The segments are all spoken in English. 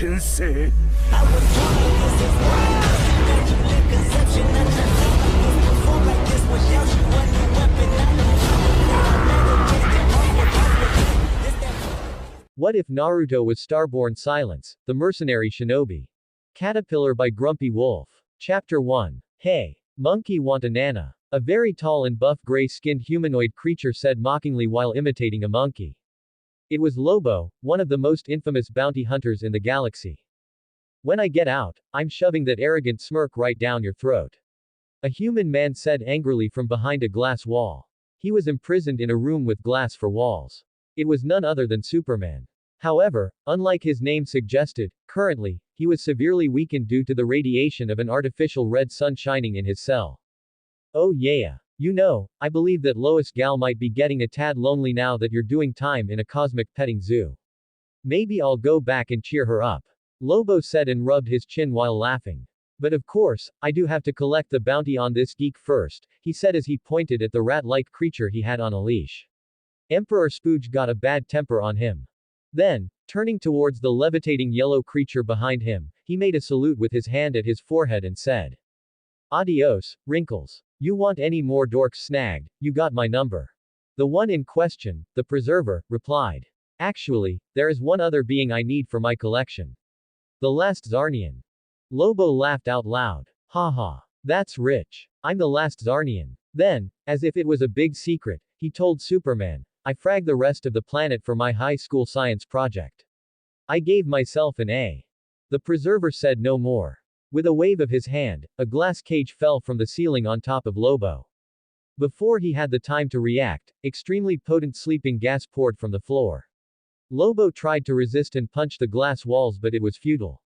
転生 What if Naruto was Starborn Silence, the Mercenary Shinobi? Caterpillar by Grumpy Wolf. Chapter 1. Hey, monkey want a nana? A very tall and buff gray-skinned humanoid creature said mockingly while imitating a monkey. It was Lobo, one of the most infamous bounty hunters in the galaxy. When I get out, I'm shoving that arrogant smirk right down your throat. A human man said angrily from behind a glass wall. He was imprisoned in a room with glass for walls. It was none other than Superman. However, unlike his name suggested, currently, he was severely weakened due to the radiation of an artificial red sun shining in his cell. Oh yeah. You know, I believe that Lois gal might be getting a tad lonely now that you're doing time in a cosmic petting zoo. Maybe I'll go back and cheer her up. Lobo said and rubbed his chin while laughing. But of course, I do have to collect the bounty on this geek first, he said as he pointed at the rat-like creature he had on a leash. Emperor Spooge got a bad temper on him. Then, turning towards the levitating yellow creature behind him, he made a salute with his hand at his forehead and said, "Adios, Wrinkles. You want any more dorks snagged, you got my number." The one in question, the preserver, replied. "Actually, there is one other being I need for my collection. The last Zarnian." Lobo laughed out loud. "Haha. That's rich. I'm the last Zarnian." Then, as if it was a big secret, he told Superman, "I fragged the rest of the planet for my high school science project. I gave myself an A." The preserver said no more. With a wave of his hand, a glass cage fell from the ceiling on top of Lobo. Before he had the time to react, extremely potent sleeping gas poured from the floor. Lobo tried to resist and punch the glass walls, but it was futile.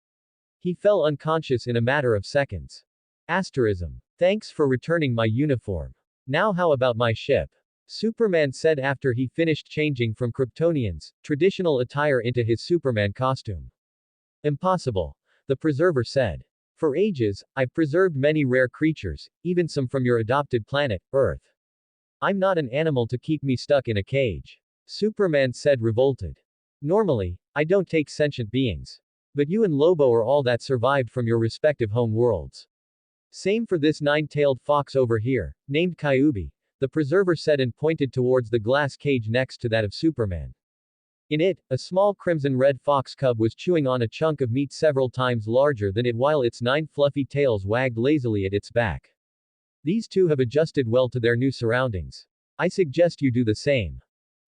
He fell unconscious in a matter of seconds. Asterism. Thanks for returning my uniform. Now how about my ship? Superman said after he finished changing from Kryptonian's traditional attire into his Superman costume. Impossible. The preserver said. For ages, I've preserved many rare creatures, even some from your adopted planet, Earth. I'm not an animal to keep me stuck in a cage. Superman said revolted. Normally, I don't take sentient beings. But you and Lobo are all that survived from your respective home worlds. Same for this nine-tailed fox over here, named Kyuubi, the preserver said and pointed towards the glass cage next to that of Superman. In it, a small crimson-red fox cub was chewing on a chunk of meat several times larger than it while its 9 fluffy tails wagged lazily at its back. These two have adjusted well to their new surroundings. I suggest you do the same.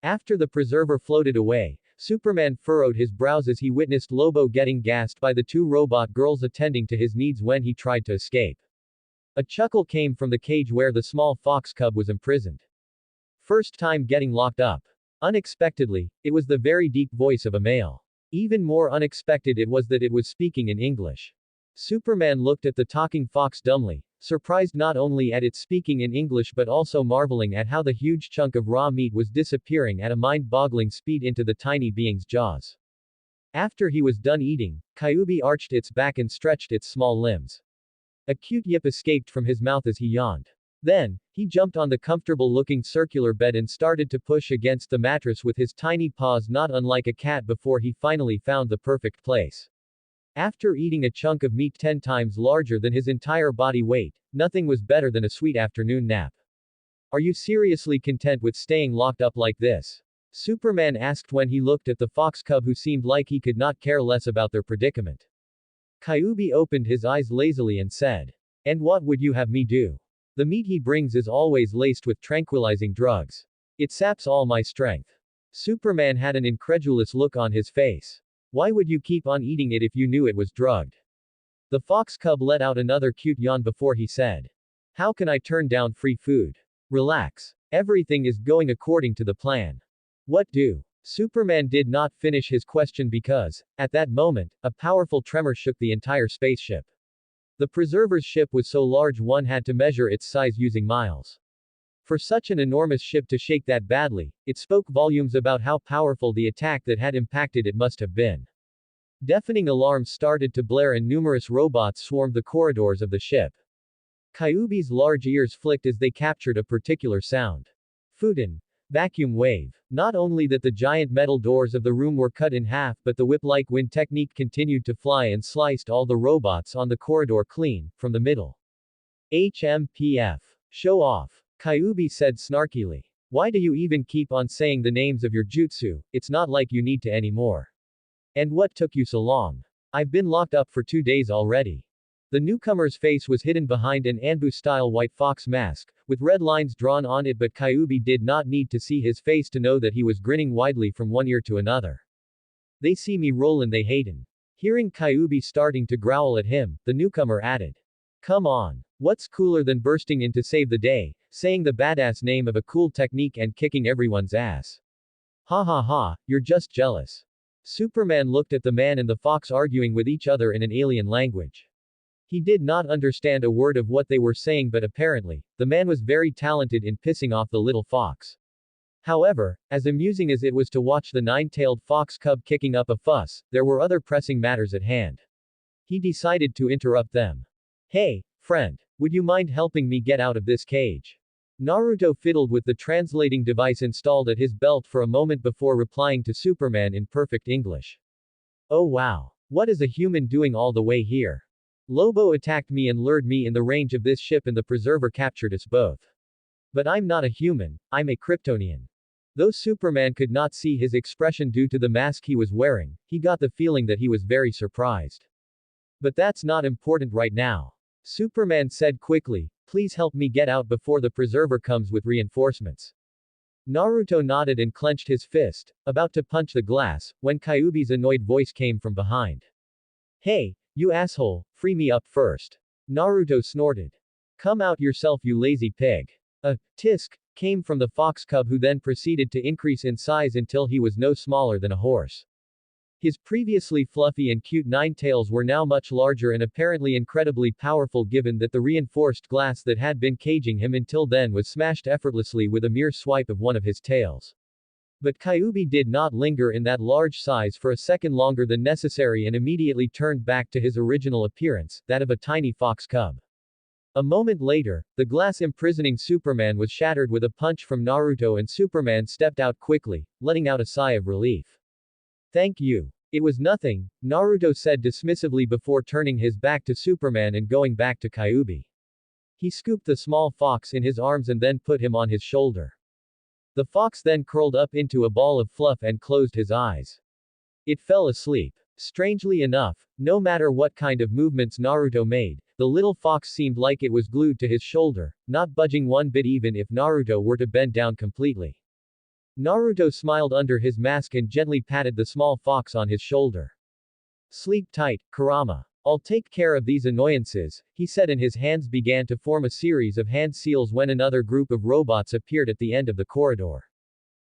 After the preserver floated away, Superman furrowed his brows as he witnessed Lobo getting gassed by the 2 robot girls attending to his needs when he tried to escape. A chuckle came from the cage where the small fox cub was imprisoned. First time getting locked up. Unexpectedly, it was the very deep voice of a male. Even more unexpected it was that it was speaking in English. Superman looked at the talking fox dumbly, surprised not only at its speaking in English but also marveling at how the huge chunk of raw meat was disappearing at a mind-boggling speed into the tiny being's jaws. After he was done eating, Kyuubi arched its back and stretched its small limbs. A cute yip escaped from his mouth as he yawned. Then, he jumped on the comfortable-looking circular bed and started to push against the mattress with his tiny paws not unlike a cat before he finally found the perfect place. After eating a chunk of meat 10 times larger than his entire body weight, nothing was better than a sweet afternoon nap. Are you seriously content with staying locked up like this? Superman asked when he looked at the fox cub who seemed like he could not care less about their predicament. Kyuubi opened his eyes lazily and said, "And what would you have me do? The meat he brings is always laced with tranquilizing drugs. It saps all my strength." Superman had an incredulous look on his face. Why would you keep on eating it if you knew it was drugged? The fox cub let out another cute yawn before he said, "How can I turn down free food? Relax. Everything is going according to the plan." What do? Superman did not finish his question because, at that moment, a powerful tremor shook the entire spaceship. The preserver's ship was so large one had to measure its size using miles. For such an enormous ship to shake that badly, it spoke volumes about how powerful the attack that had impacted it must have been. Deafening alarms started to blare and numerous robots swarmed the corridors of the ship. Kyuubi's large ears flicked as they captured a particular sound. Fuden. Vacuum wave. Not only that the giant metal doors of the room were cut in half, but the whip-like wind technique continued to fly and sliced all the robots on the corridor clean, from the middle. HMPF. Show off. Kyuubi said snarkily. Why do you even keep on saying the names of your jutsu? It's not like you need to anymore. And what took you so long? I've been locked up for 2 days already. The newcomer's face was hidden behind an Anbu-style white fox mask, with red lines drawn on it, but Kyuubi did not need to see his face to know that he was grinning widely from one ear to another. They see me rollin', they hatin'. Hearing Kyuubi starting to growl at him, the newcomer added. Come on. What's cooler than bursting in to save the day, saying the badass name of a cool technique and kicking everyone's ass? Ha ha ha, you're just jealous. Superman looked at the man and the fox arguing with each other in an alien language. He did not understand a word of what they were saying, but apparently, the man was very talented in pissing off the little fox. However, as amusing as it was to watch the nine-tailed fox cub kicking up a fuss, there were other pressing matters at hand. He decided to interrupt them. Hey, friend, would you mind helping me get out of this cage? Naruto fiddled with the translating device installed at his belt for a moment before replying to Superman in perfect English. Oh wow. What is a human doing all the way here? Lobo attacked me and lured me in the range of this ship, and the preserver captured us both. But I'm not a human, I'm a Kryptonian. Though Superman could not see his expression due to the mask he was wearing, he got the feeling that he was very surprised. But that's not important right now. Superman said quickly, please help me get out before the preserver comes with reinforcements. Naruto nodded and clenched his fist, about to punch the glass, when Kyuubi's annoyed voice came from behind. Hey, you asshole, free me up first. Naruto snorted. Come out yourself, you lazy pig. A tisk came from the fox cub, who then proceeded to increase in size until he was no smaller than a horse. His previously fluffy and cute nine tails were now much larger and apparently incredibly powerful, given that the reinforced glass that had been caging him until then was smashed effortlessly with a mere swipe of one of his tails. But Kyuubi did not linger in that large size for a second longer than necessary and immediately turned back to his original appearance, that of a tiny fox cub. A moment later, the glass imprisoning Superman was shattered with a punch from Naruto, and Superman stepped out quickly, letting out a sigh of relief. Thank you. It was nothing, Naruto said dismissively before turning his back to Superman and going back to Kyuubi. He scooped the small fox in his arms and then put him on his shoulder. The fox then curled up into a ball of fluff and closed his eyes. It fell asleep. Strangely enough, no matter what kind of movements Naruto made, the little fox seemed like it was glued to his shoulder, not budging one bit even if Naruto were to bend down completely. Naruto smiled under his mask and gently patted the small fox on his shoulder. Sleep tight, Kurama. I'll take care of these annoyances, he said, and his hands began to form a series of hand seals when another group of robots appeared at the end of the corridor.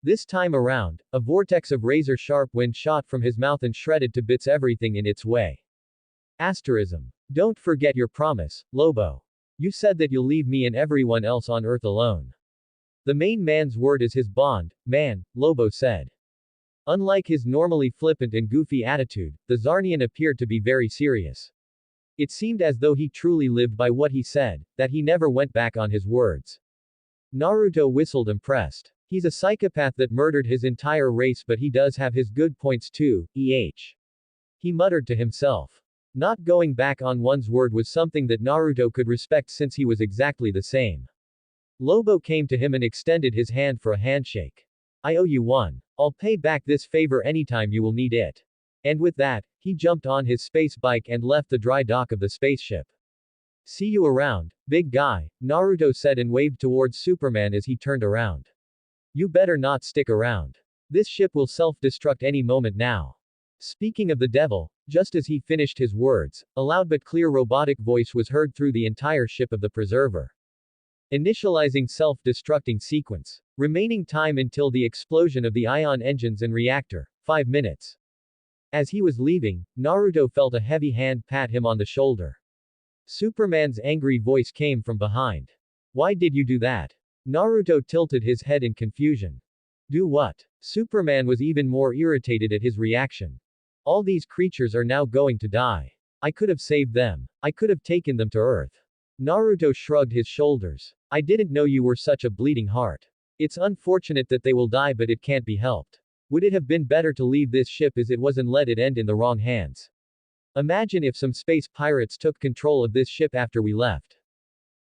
This time around, a vortex of razor-sharp wind shot from his mouth and shredded to bits everything in its way. Asterism. Don't forget your promise, Lobo. You said that you'll leave me and everyone else on Earth alone. The main man's word is his bond, man, Lobo said. Unlike his normally flippant and goofy attitude, the Zarnian appeared to be very serious. It seemed as though he truly lived by what he said, that he never went back on his words. Naruto whistled, impressed. He's a psychopath that murdered his entire race, but he does have his good points too, He muttered to himself. Not going back on one's word was something that Naruto could respect, since he was exactly the same. Lobo came to him and extended his hand for a handshake. I owe you one. I'll pay back this favor anytime you will need it. And with that, he jumped on his space bike and left the dry dock of the spaceship. See you around, big guy, Naruto said and waved towards Superman as he turned around. You better not stick around. This ship will self-destruct any moment now. Speaking of the devil, just as he finished his words, a loud but clear robotic voice was heard through the entire ship of the preserver. Initializing self-destructing sequence. Remaining time until the explosion of the ion engines and reactor, 5 minutes. As he was leaving, Naruto felt a heavy hand pat him on the shoulder. Superman's angry voice came from behind. Why did you do that? Naruto tilted his head in confusion. Do what? Superman was even more irritated at his reaction. All these creatures are now going to die. I could have saved them. I could have taken them to Earth. Naruto shrugged his shoulders. I didn't know you were such a bleeding heart. It's unfortunate that they will die, but it can't be helped. Would it have been better to leave this ship as it was and let it end in the wrong hands? Imagine if some space pirates took control of this ship after we left.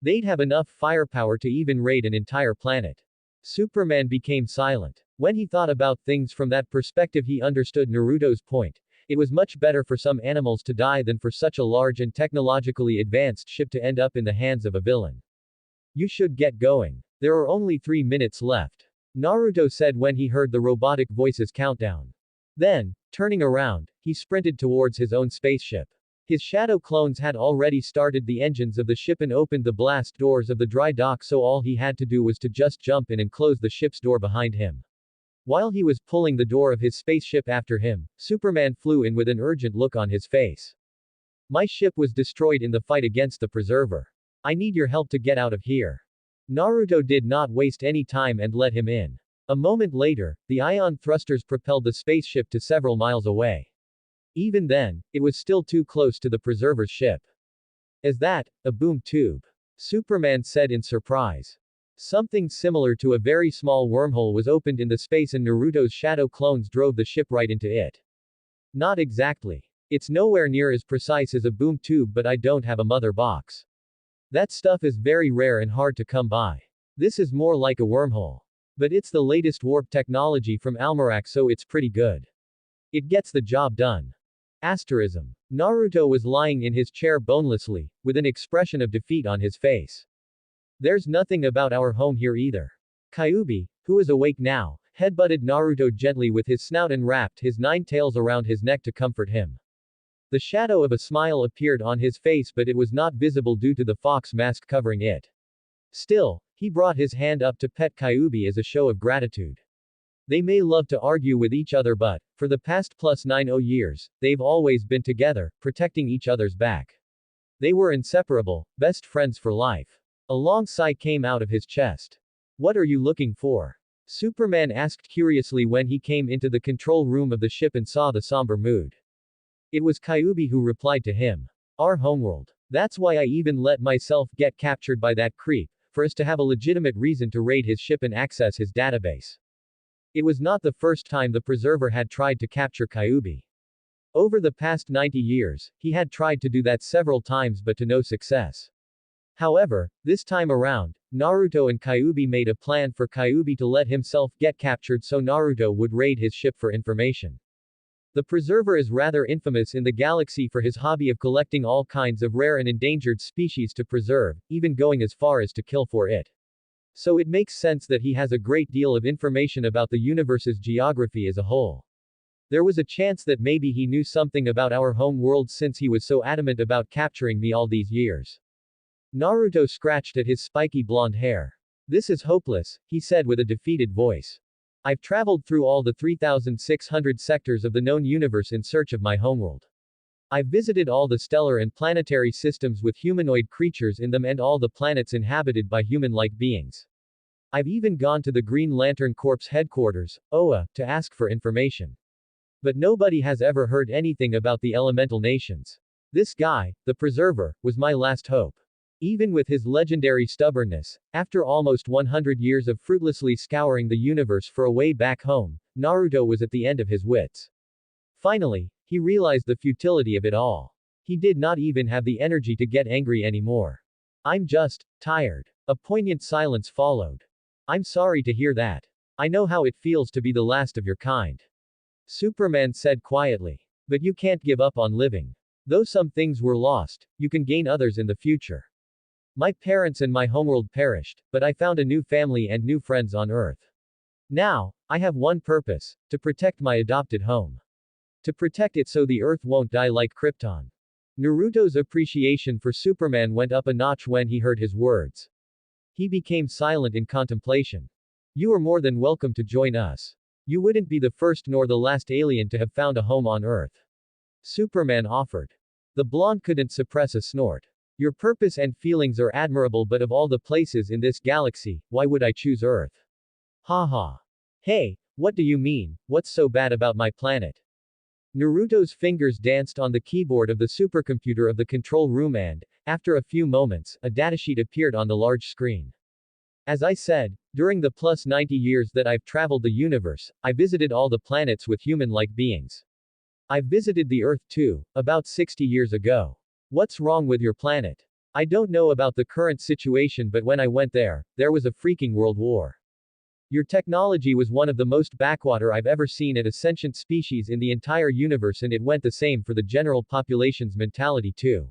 They'd have enough firepower to even raid an entire planet. Superman became silent. When he thought about things from that perspective, he understood Naruto's point. It was much better for some animals to die than for such a large and technologically advanced ship to end up in the hands of a villain. You should get going. There are only 3 minutes left, Naruto said when he heard the robotic voice's countdown. Then, turning around, he sprinted towards his own spaceship. His shadow clones had already started the engines of the ship and opened the blast doors of the dry dock, so all he had to do was to just jump in and close the ship's door behind him. While he was pulling the door of his spaceship after him, Superman flew in with an urgent look on his face. My ship was destroyed in the fight against the Preserver. I need your help to get out of here. Naruto did not waste any time and let him in. A moment later, the ion thrusters propelled the spaceship to several miles away. Even then, it was still too close to the Preserver's ship. Is that a boom tube? Superman said in surprise. Something similar to a very small wormhole was opened in the space and Naruto's shadow clones drove the ship right into it. Not exactly. It's nowhere near as precise as a boom tube, but I don't have a mother box. That stuff is very rare and hard to come by. This is more like a wormhole. But it's the latest warp technology from Almerac, so it's pretty good. It gets the job done. Asterism. Naruto was lying in his chair bonelessly, with an expression of defeat on his face. There's nothing about our home here either. Kyuubi, who is awake now, headbutted Naruto gently with his snout and wrapped his 9 tails around his neck to comfort him. The shadow of a smile appeared on his face, but it was not visible due to the fox mask covering it. Still, he brought his hand up to pet Kyuubi as a show of gratitude. They may love to argue with each other, but, for the past +90 years, they've always been together, protecting each other's back. They were inseparable, best friends for life. A long sigh came out of his chest. What are you looking for? Superman asked curiously when he came into the control room of the ship and saw the somber mood. It was Kyuubi who replied to him. Our homeworld. That's why I even let myself get captured by that creep, for us to have a legitimate reason to raid his ship and access his database. It was not the first time the Preserver had tried to capture Kyuubi. Over the past 90 years, he had tried to do that several times but to no success. However, this time around, Naruto and Kyuubi made a plan for Kyuubi to let himself get captured so Naruto would raid his ship for information. The Preserver is rather infamous in the galaxy for his hobby of collecting all kinds of rare and endangered species to preserve, even going as far as to kill for it. So it makes sense that he has a great deal of information about the universe's geography as a whole. There was a chance that maybe he knew something about our home world since he was so adamant about capturing me all these years. Naruto scratched at his spiky blonde hair. This is hopeless, he said with a defeated voice. I've traveled through all the 3,600 sectors of the known universe in search of my homeworld. I've visited all the stellar and planetary systems with humanoid creatures in them and all the planets inhabited by human-like beings. I've even gone to the Green Lantern Corps headquarters, OA, to ask for information. But nobody has ever heard anything about the elemental nations. This guy, the Preserver, was my last hope. Even with his legendary stubbornness, after almost 100 years of fruitlessly scouring the universe for a way back home, Naruto was at the end of his wits. Finally, he realized the futility of it all. He did not even have the energy to get angry anymore. I'm just tired. A poignant silence followed. I'm sorry to hear that. I know how it feels to be the last of your kind. Superman said quietly. But you can't give up on living. Though some things were lost, you can gain others in the future. My parents and my homeworld perished, but I found a new family and new friends on Earth. Now, I have one purpose, to protect my adopted home. To protect it so the Earth won't die like Krypton. Naruto's appreciation for Superman went up a notch when he heard his words. He became silent in contemplation. You are more than welcome to join us. You wouldn't be the first nor the last alien to have found a home on Earth. Superman offered. The blonde couldn't suppress a snort. Your purpose and feelings are admirable, but of all the places in this galaxy, why would I choose Earth? Haha. Hey, what do you mean, what's so bad about my planet? Naruto's fingers danced on the keyboard of the supercomputer of the control room and, after a few moments, a datasheet appeared on the large screen. As I said, During the plus 90 years that I've traveled the universe, I visited all the planets with human-like beings. I've visited the Earth too, about 60 years ago. What's wrong with your planet? I don't know about the current situation, but when I went there, there was a freaking world war. Your technology was one of the most backwater I've ever seen at a sentient species in the entire universe, and it went the same for the general population's mentality too.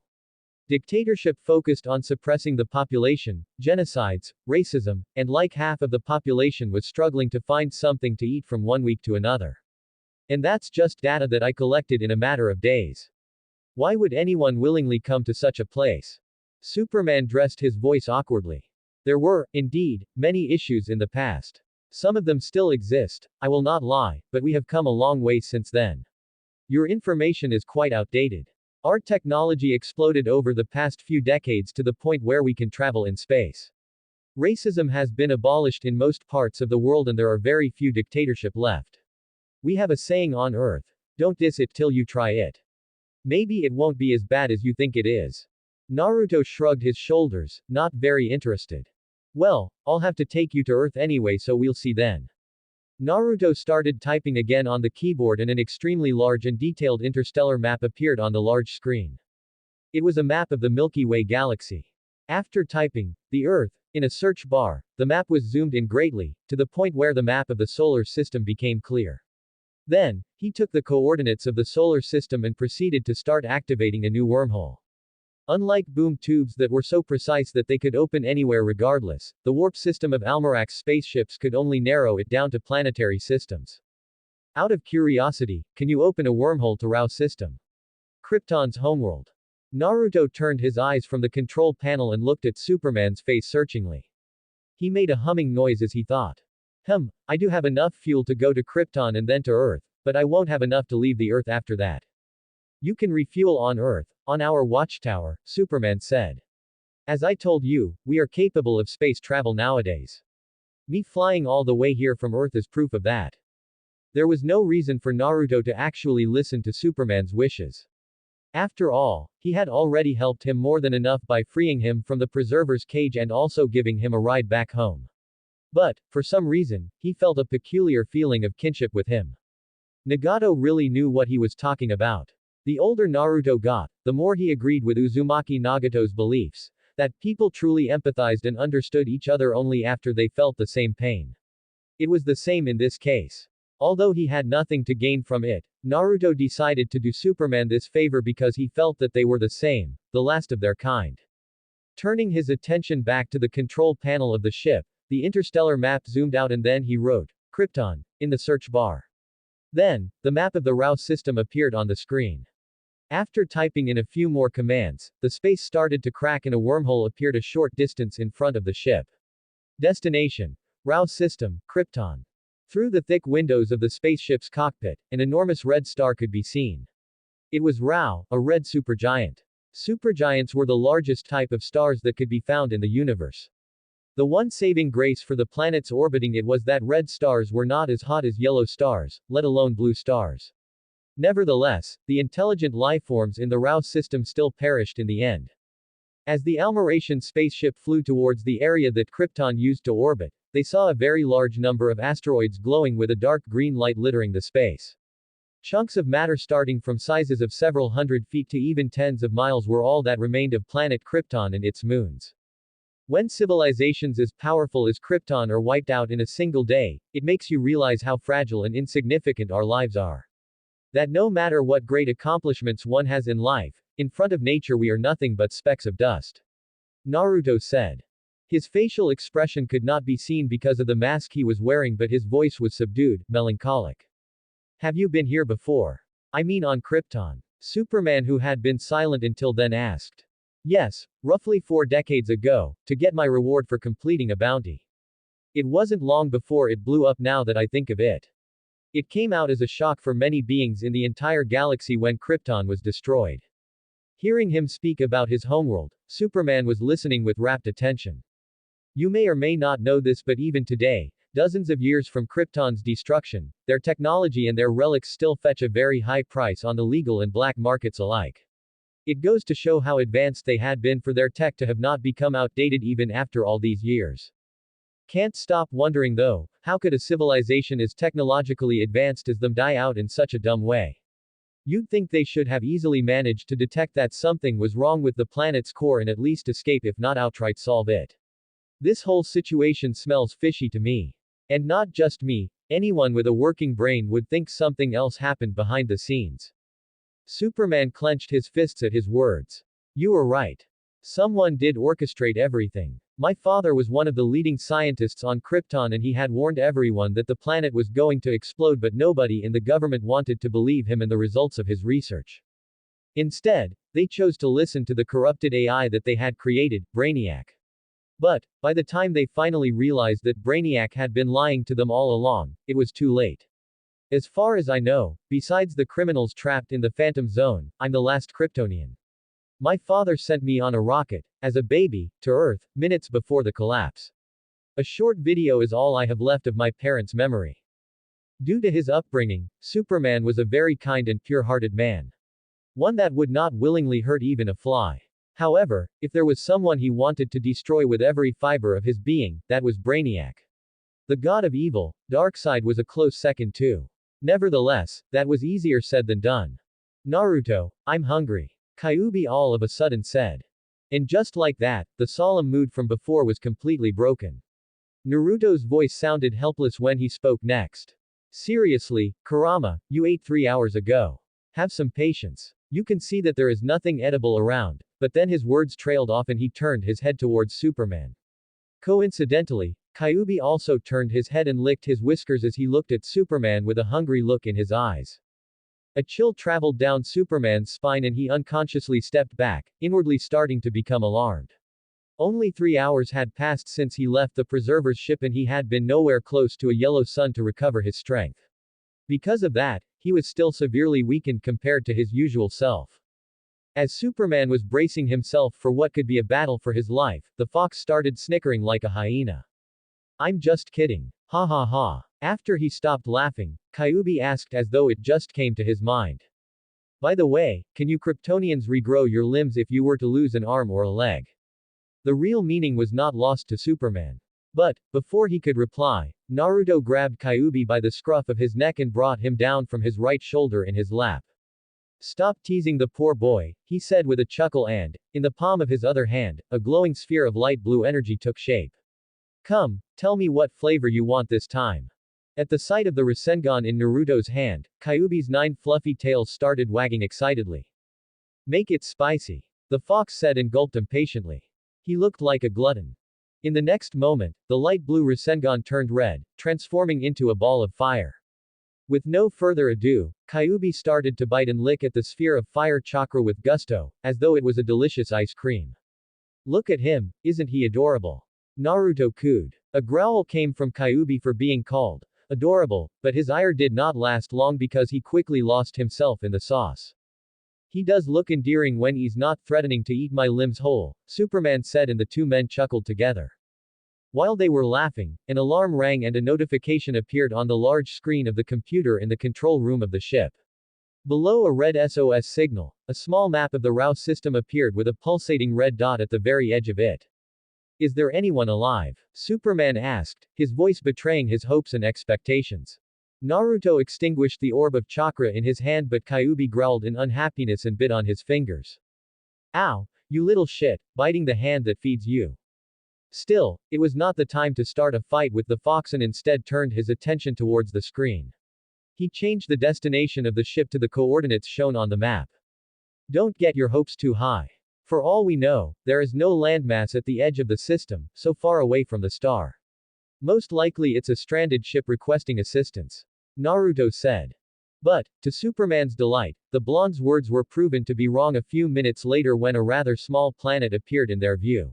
Dictatorship focused on suppressing the population, genocides, racism, and like half of the population was struggling to find something to eat from one week to another. And that's just data that I collected in a matter of days. Why would anyone willingly come to such a place? Superman dressed his voice awkwardly. There were, indeed, many issues in the past. Some of them still exist, I will not lie, but we have come a long way since then. Your information is quite outdated. Our technology exploded over the past few decades to the point where we can travel in space. Racism has been abolished in most parts of the world and there are very few dictatorship left. We have a saying on Earth, don't diss it till you try it. Maybe it won't be as bad as you think it is. Naruto shrugged his shoulders, not very interested. Well, I'll have to take you to Earth anyway, so we'll see then. Naruto started typing again on the keyboard and an extremely large and detailed interstellar map appeared on the large screen. It was a map of the Milky Way galaxy. After typing, the Earth, in a search bar, the map was zoomed in greatly, to the point where the map of the solar system became clear. Then, he took the coordinates of the solar system and proceeded to start activating a new wormhole. Unlike boom tubes that were so precise that they could open anywhere regardless, the warp system of Almarak's spaceships could only narrow it down to planetary systems. Out of curiosity, can you open a wormhole to Rouse system? Krypton's homeworld. Naruto turned his eyes from the control panel and looked at Superman's face searchingly. He made a humming noise as he thought. I do have enough fuel to go to Krypton and then to Earth, but I won't have enough to leave the Earth after that. You can refuel on Earth, on our watchtower, Superman said. As I told you, we are capable of space travel nowadays. Me flying all the way here from Earth is proof of that. There was no reason for Naruto to actually listen to Superman's wishes. After all, he had already helped him more than enough by freeing him from the preserver's cage and also giving him a ride back home. But, for some reason, he felt a peculiar feeling of kinship with him. Nagato really knew what he was talking about. The older Naruto got, the more he agreed with Uzumaki Nagato's beliefs, that people truly empathized and understood each other only after they felt the same pain. It was the same in this case. Although he had nothing to gain from it, Naruto decided to do Superman this favor because he felt that they were the same, the last of their kind. Turning his attention back to the control panel of the ship, the interstellar map zoomed out and then he wrote, Krypton, in the search bar. Then, the map of the Rouse system appeared on the screen. After typing in a few more commands, the space started to crack and a wormhole appeared a short distance in front of the ship. Destination: Rouse system, Krypton. Through the thick windows of the spaceship's cockpit, an enormous red star could be seen. It was Rouse, a red supergiant. Supergiants were the largest type of stars that could be found in the universe. The one saving grace for the planets orbiting it was that red stars were not as hot as yellow stars, let alone blue stars. Nevertheless, the intelligent lifeforms in the Rouse system still perished in the end. As the Almaratian spaceship flew towards the area that Krypton used to orbit, they saw a very large number of asteroids glowing with a dark green light littering the space. Chunks of matter starting from sizes of several hundred feet to even tens of miles were all that remained of planet Krypton and its moons. When civilizations as powerful as Krypton are wiped out in a single day, it makes you realize how fragile and insignificant our lives are. That no matter what great accomplishments one has in life, in front of nature we are nothing but specks of dust. Naruto said. His facial expression could not be seen because of the mask he was wearing, but his voice was subdued, melancholic. Have you been here before? I mean on Krypton. Superman, who had been silent until then, asked. Yes, roughly 4 decades ago, to get my reward for completing a bounty. It wasn't long before it blew up now that I think of it. It came out as a shock for many beings in the entire galaxy when Krypton was destroyed. Hearing him speak about his homeworld, Superman was listening with rapt attention. You may or may not know this, but even today, dozens of years from Krypton's destruction, their technology and their relics still fetch a very high price on the legal and black markets alike. It goes to show how advanced they had been for their tech to have not become outdated even after all these years. Can't stop wondering though, how could a civilization as technologically advanced as them die out in such a dumb way? You'd think they should have easily managed to detect that something was wrong with the planet's core and at least escape if not outright solve it. This whole situation smells fishy to me. And not just me, anyone with a working brain would think something else happened behind the scenes. Superman clenched his fists at his words. You were right. Someone did orchestrate everything. My father was one of the leading scientists on Krypton and he had warned everyone that the planet was going to explode, but nobody in the government wanted to believe him and the results of his research. Instead, they chose to listen to the corrupted AI that they had created, Brainiac. But, by the time they finally realized that Brainiac had been lying to them all along, it was too late. As far as I know, besides the criminals trapped in the Phantom Zone, I'm the last Kryptonian. My father sent me on a rocket, as a baby, to Earth, minutes before the collapse. A short video is all I have left of my parents' memory. Due to his upbringing, Superman was a very kind and pure-hearted man. One that would not willingly hurt even a fly. However, if there was someone he wanted to destroy with every fiber of his being, that was Brainiac. The god of evil, Darkseid was a close second too. Nevertheless, that was easier said than done. Naruto, I'm hungry. Kyuubi all of a sudden said. And just like that, the solemn mood from before was completely broken. Naruto's voice sounded helpless when he spoke next. Seriously, Kurama, you ate 3 hours ago. Have some patience. You can see that there is nothing edible around, but then his words trailed off and he turned his head towards Superman. Coincidentally, Kyuubi also turned his head and licked his whiskers as he looked at Superman with a hungry look in his eyes. A chill traveled down Superman's spine and he unconsciously stepped back, inwardly starting to become alarmed. Only 3 hours had passed since he left the Preserver's ship and he had been nowhere close to a yellow sun to recover his strength. Because of that, he was still severely weakened compared to his usual self. As Superman was bracing himself for what could be a battle for his life, the fox started snickering like a hyena. I'm just kidding. Ha ha ha. After he stopped laughing, Kyuubi asked as though it just came to his mind. By the way, can you Kryptonians regrow your limbs if you were to lose an arm or a leg? The real meaning was not lost to Superman. But, before he could reply, Naruto grabbed Kyuubi by the scruff of his neck and brought him down from his right shoulder in his lap. Stop teasing the poor boy, he said with a chuckle and, in the palm of his other hand, a glowing sphere of light blue energy took shape. Come, tell me what flavor you want this time. At the sight of the Rasengan in Naruto's hand, Kyuubi's 9 fluffy tails started wagging excitedly. Make it spicy. The fox said and gulped impatiently. He looked like a glutton. In the next moment, the light blue Rasengan turned red, transforming into a ball of fire. With no further ado, Kyuubi started to bite and lick at the sphere of fire chakra with gusto, as though it was a delicious ice cream. Look at him, isn't he adorable? Naruto cooed. A growl came from Kyuubi for being called adorable, but his ire did not last long because he quickly lost himself in the sauce. He does look endearing when he's not threatening to eat my limbs whole, Superman said, and the two men chuckled together. While they were laughing, an alarm rang and a notification appeared on the large screen of the computer in the control room of the ship. Below a red SOS signal, a small map of the Rouse system appeared with a pulsating red dot at the very edge of it. Is there anyone alive? Superman asked, his voice betraying his hopes and expectations. Naruto extinguished the orb of chakra in his hand, but Kyuubi growled in unhappiness and bit on his fingers. Ow, you little shit, biting the hand that feeds you. Still, it was not the time to start a fight with the fox and instead turned his attention towards the screen. He changed the destination of the ship to the coordinates shown on the map. Don't get your hopes too high. For all we know, there is no landmass at the edge of the system, so far away from the star. Most likely it's a stranded ship requesting assistance. Naruto said. But, to Superman's delight, the blonde's words were proven to be wrong a few minutes later when a rather small planet appeared in their view.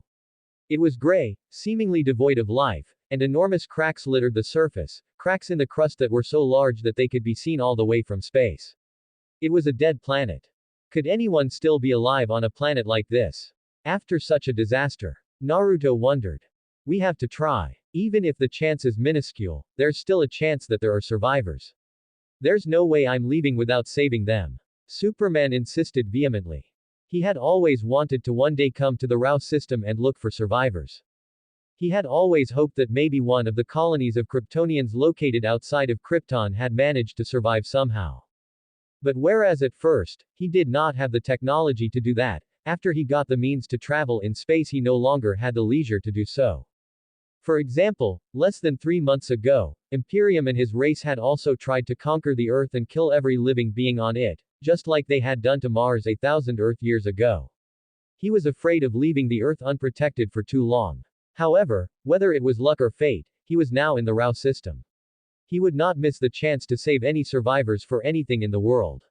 It was gray, seemingly devoid of life, and enormous cracks littered the surface, cracks in the crust that were so large that they could be seen all the way from space. It was a dead planet. Could anyone still be alive on a planet like this? After such a disaster? Naruto wondered. We have to try. Even if the chance is minuscule, there's still a chance that there are survivors. There's no way I'm leaving without saving them. Superman insisted vehemently. He had always wanted to one day come to the Rouse system and look for survivors. He had always hoped that maybe one of the colonies of Kryptonians located outside of Krypton had managed to survive somehow. But whereas at first, he did not have the technology to do that, after he got the means to travel in space he no longer had the leisure to do so. For example, less than 3 months ago, Imperium and his race had also tried to conquer the Earth and kill every living being on it, just like they had done to Mars 1,000 Earth years ago. He was afraid of leaving the Earth unprotected for too long. However, whether it was luck or fate, he was now in the Rouse system. He would not miss the chance to save any survivors for anything in the world.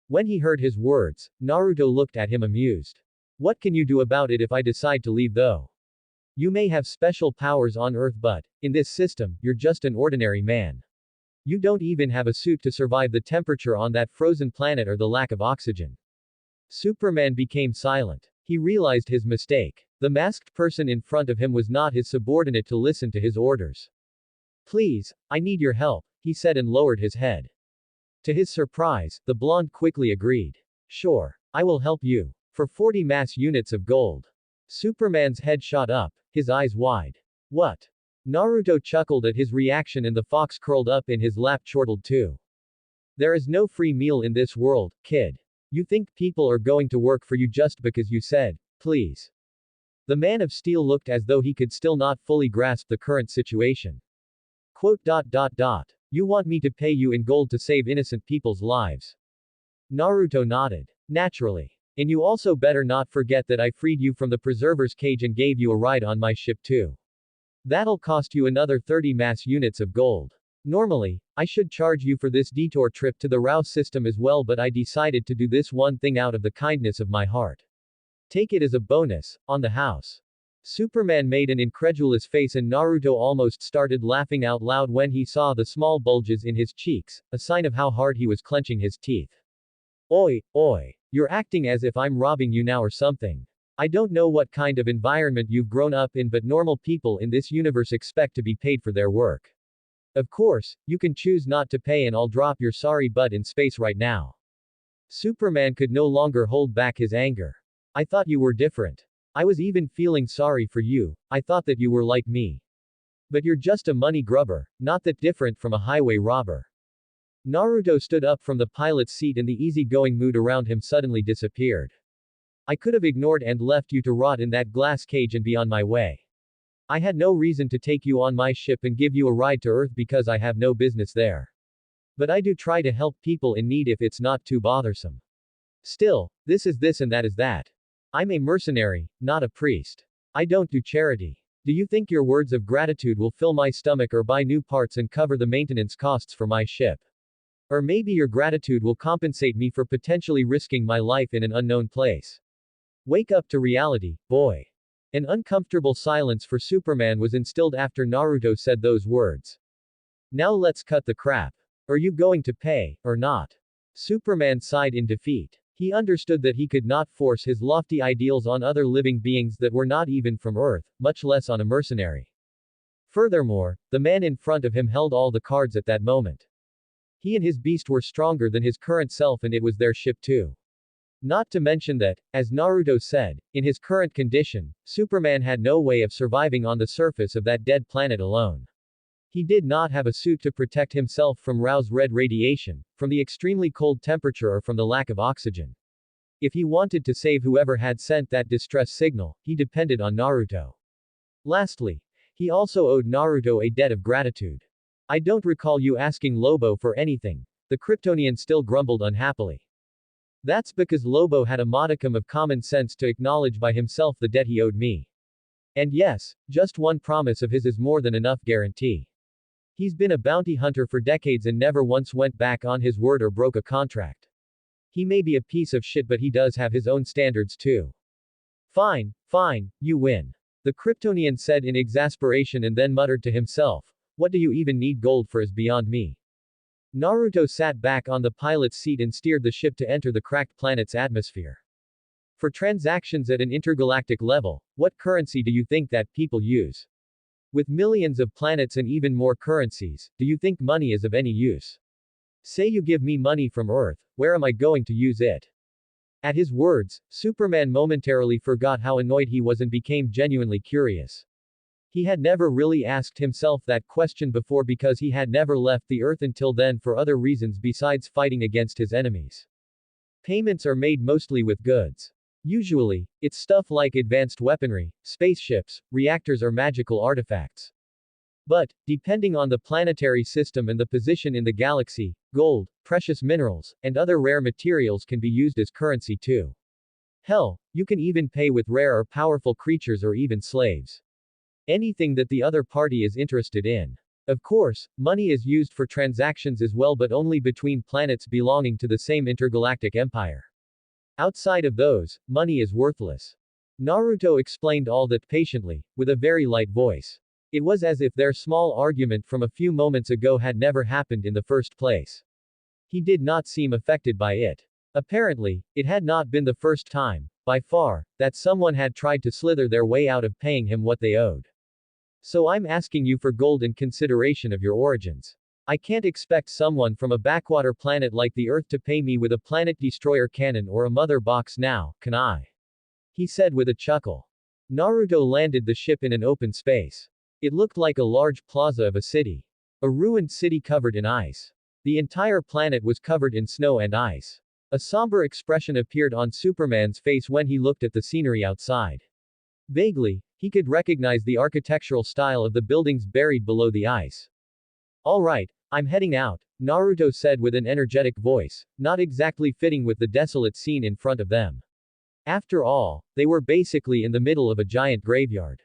When he heard his words, Naruto looked at him amused. What can you do about it if I decide to leave though? You may have special powers on Earth but, in this system, you're just an ordinary man. You don't even have a suit to survive the temperature on that frozen planet or the lack of oxygen. Superman became silent. He realized his mistake. The masked person in front of him was not his subordinate to listen to his orders. Please, I need your help, he said and lowered his head. To his surprise, the blonde quickly agreed. Sure. I will help you. For 40 mass units of gold. Superman's head shot up, his eyes wide. What? Naruto chuckled at his reaction and the fox curled up in his lap chortled too. There is no free meal in this world, kid. You think people are going to work for you just because you said, please. The Man of Steel looked as though he could still not fully grasp the current situation. Quote. You want me to pay you in gold to save innocent people's lives? Naruto nodded. Naturally. And you also better not forget that I freed you from the preserver's cage and gave you a ride on my ship too. That'll cost you another 30 mass units of gold. Normally, I should charge you for this detour trip to the Rouse system as well, but I decided to do this one thing out of the kindness of my heart. Take it as a bonus, on the house. Superman made an incredulous face and Naruto almost started laughing out loud when he saw the small bulges in his cheeks, a sign of how hard he was clenching his teeth. Oi. You're acting as if I'm robbing you now or something. I don't know what kind of environment you've grown up in, but normal people in this universe expect to be paid for their work. Of course, you can choose not to pay and I'll drop your sorry butt in space right now. Superman could no longer hold back his anger. I thought you were different. I was even feeling sorry for you, I thought that you were like me. But you're just a money grubber, not that different from a highway robber. Naruto stood up from the pilot's seat and the easygoing mood around him suddenly disappeared. I could have ignored and left you to rot in that glass cage and be on my way. I had no reason to take you on my ship and give you a ride to Earth because I have no business there. But I do try to help people in need if it's not too bothersome. Still, this is this and that is that. I'm a mercenary, not a priest. I don't do charity. Do you think your words of gratitude will fill my stomach or buy new parts and cover the maintenance costs for my ship? Or maybe your gratitude will compensate me for potentially risking my life in an unknown place. Wake up to reality, boy. An uncomfortable silence for Superman was instilled after Naruto said those words. Now let's cut the crap. Are you going to pay, or not? Superman sighed in defeat. He understood that he could not force his lofty ideals on other living beings that were not even from Earth, much less on a mercenary. Furthermore, the man in front of him held all the cards at that moment. He and his beast were stronger than his current self and it was their ship too. Not to mention that, as Naruto said, in his current condition, Superman had no way of surviving on the surface of that dead planet alone. He did not have a suit to protect himself from Rouse red radiation, from the extremely cold temperature or from the lack of oxygen. If he wanted to save whoever had sent that distress signal, he depended on Naruto. Lastly, he also owed Naruto a debt of gratitude. I don't recall you asking Lobo for anything, the Kryptonian still grumbled unhappily. That's because Lobo had a modicum of common sense to acknowledge by himself the debt he owed me. And yes, just one promise of his is more than enough guarantee. He's been a bounty hunter for decades and never once went back on his word or broke a contract. He may be a piece of shit but he does have his own standards too. Fine, you win. The Kryptonian said in exasperation and then muttered to himself, what do you even need gold for is beyond me. Naruto sat back on the pilot's seat and steered the ship to enter the cracked planet's atmosphere. For transactions at an intergalactic level, what currency do you think that people use? With millions of planets and even more currencies, do you think money is of any use? Say you give me money from Earth, where am I going to use it? At his words, Superman momentarily forgot how annoyed he was and became genuinely curious. He had never really asked himself that question before because he had never left the Earth until then for other reasons besides fighting against his enemies. Payments are made mostly with goods. Usually, it's stuff like advanced weaponry, spaceships, reactors or magical artifacts. But, depending on the planetary system and the position in the galaxy, gold, precious minerals, and other rare materials can be used as currency too. Hell, you can even pay with rare or powerful creatures or even slaves. Anything that the other party is interested in. Of course, money is used for transactions as well, but only between planets belonging to the same intergalactic empire. Outside of those, money is worthless. Naruto explained all that patiently, with a very light voice. It was as if their small argument from a few moments ago had never happened in the first place. He did not seem affected by it. Apparently, it had not been the first time, by far, that someone had tried to slither their way out of paying him what they owed. So I'm asking you for gold in consideration of your origins. I can't expect someone from a backwater planet like the Earth to pay me with a planet destroyer cannon or a mother box now, can I? He said with a chuckle. Naruto landed the ship in an open space. It looked like a large plaza of a city. A ruined city covered in ice. The entire planet was covered in snow and ice. A somber expression appeared on Superman's face when he looked at the scenery outside. Vaguely, he could recognize the architectural style of the buildings buried below the ice. Alright, I'm heading out, Naruto said with an energetic voice, not exactly fitting with the desolate scene in front of them. After all, they were basically in the middle of a giant graveyard.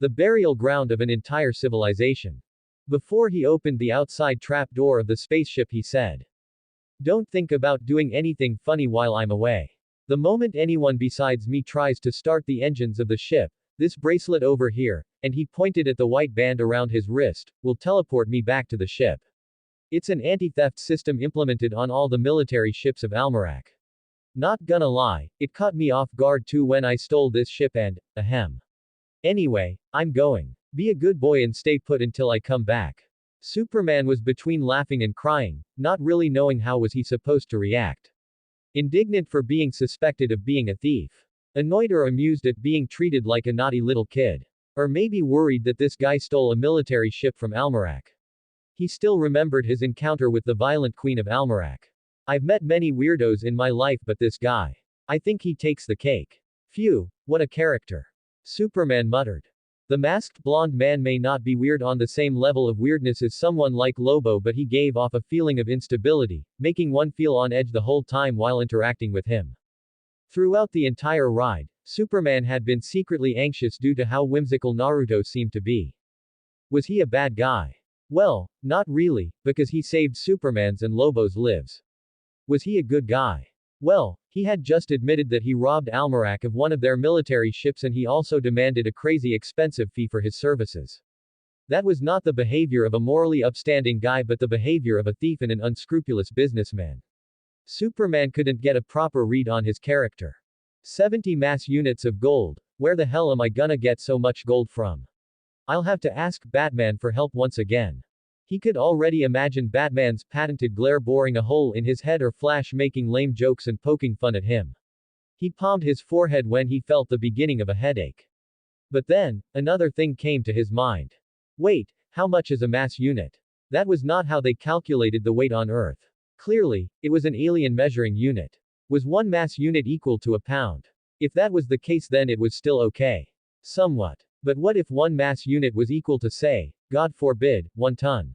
The burial ground of an entire civilization. Before he opened the outside trap door of the spaceship, he said, "Don't think about doing anything funny while I'm away. The moment anyone besides me tries to start the engines of the ship, this bracelet over here," and he pointed at the white band around his wrist, "will teleport me back to the ship. It's an anti-theft system implemented on all the military ships of Almerac. Not gonna lie, it caught me off guard too when I stole this ship and, ahem. Anyway, I'm going. Be a good boy and stay put until I come back." Superman was between laughing and crying, not really knowing how was he supposed to react. Indignant for being suspected of being a thief. Annoyed or amused at being treated like a naughty little kid. Or maybe worried that this guy stole a military ship from Almerac. He still remembered his encounter with the violent queen of Almerac. "I've met many weirdos in my life, but this guy. I think he takes the cake. Phew, what a character." Superman muttered. The masked blonde man may not be weird on the same level of weirdness as someone like Lobo, but he gave off a feeling of instability, making one feel on edge the whole time while interacting with him. Throughout the entire ride, Superman had been secretly anxious due to how whimsical Naruto seemed to be. Was he a bad guy? Well, not really, because he saved Superman's and Lobo's lives. Was he a good guy? Well, he had just admitted that he robbed Almerac of one of their military ships, and he also demanded a crazy expensive fee for his services. That was not the behavior of a morally upstanding guy, but the behavior of a thief and an unscrupulous businessman. Superman couldn't get a proper read on his character. 70 mass units of gold. Where the hell am I gonna get so much gold from? I'll have to ask Batman for help once again. He could already imagine Batman's patented glare boring a hole in his head or Flash making lame jokes and poking fun at him. He palmed his forehead when he felt the beginning of a headache. But then, another thing came to his mind. Wait, how much is a mass unit? That was not how they calculated the weight on Earth. Clearly, it was an alien measuring unit. Was one mass unit equal to a pound? If that was the case, then it was still okay. Somewhat. But what if one mass unit was equal to, say, God forbid, 1 ton?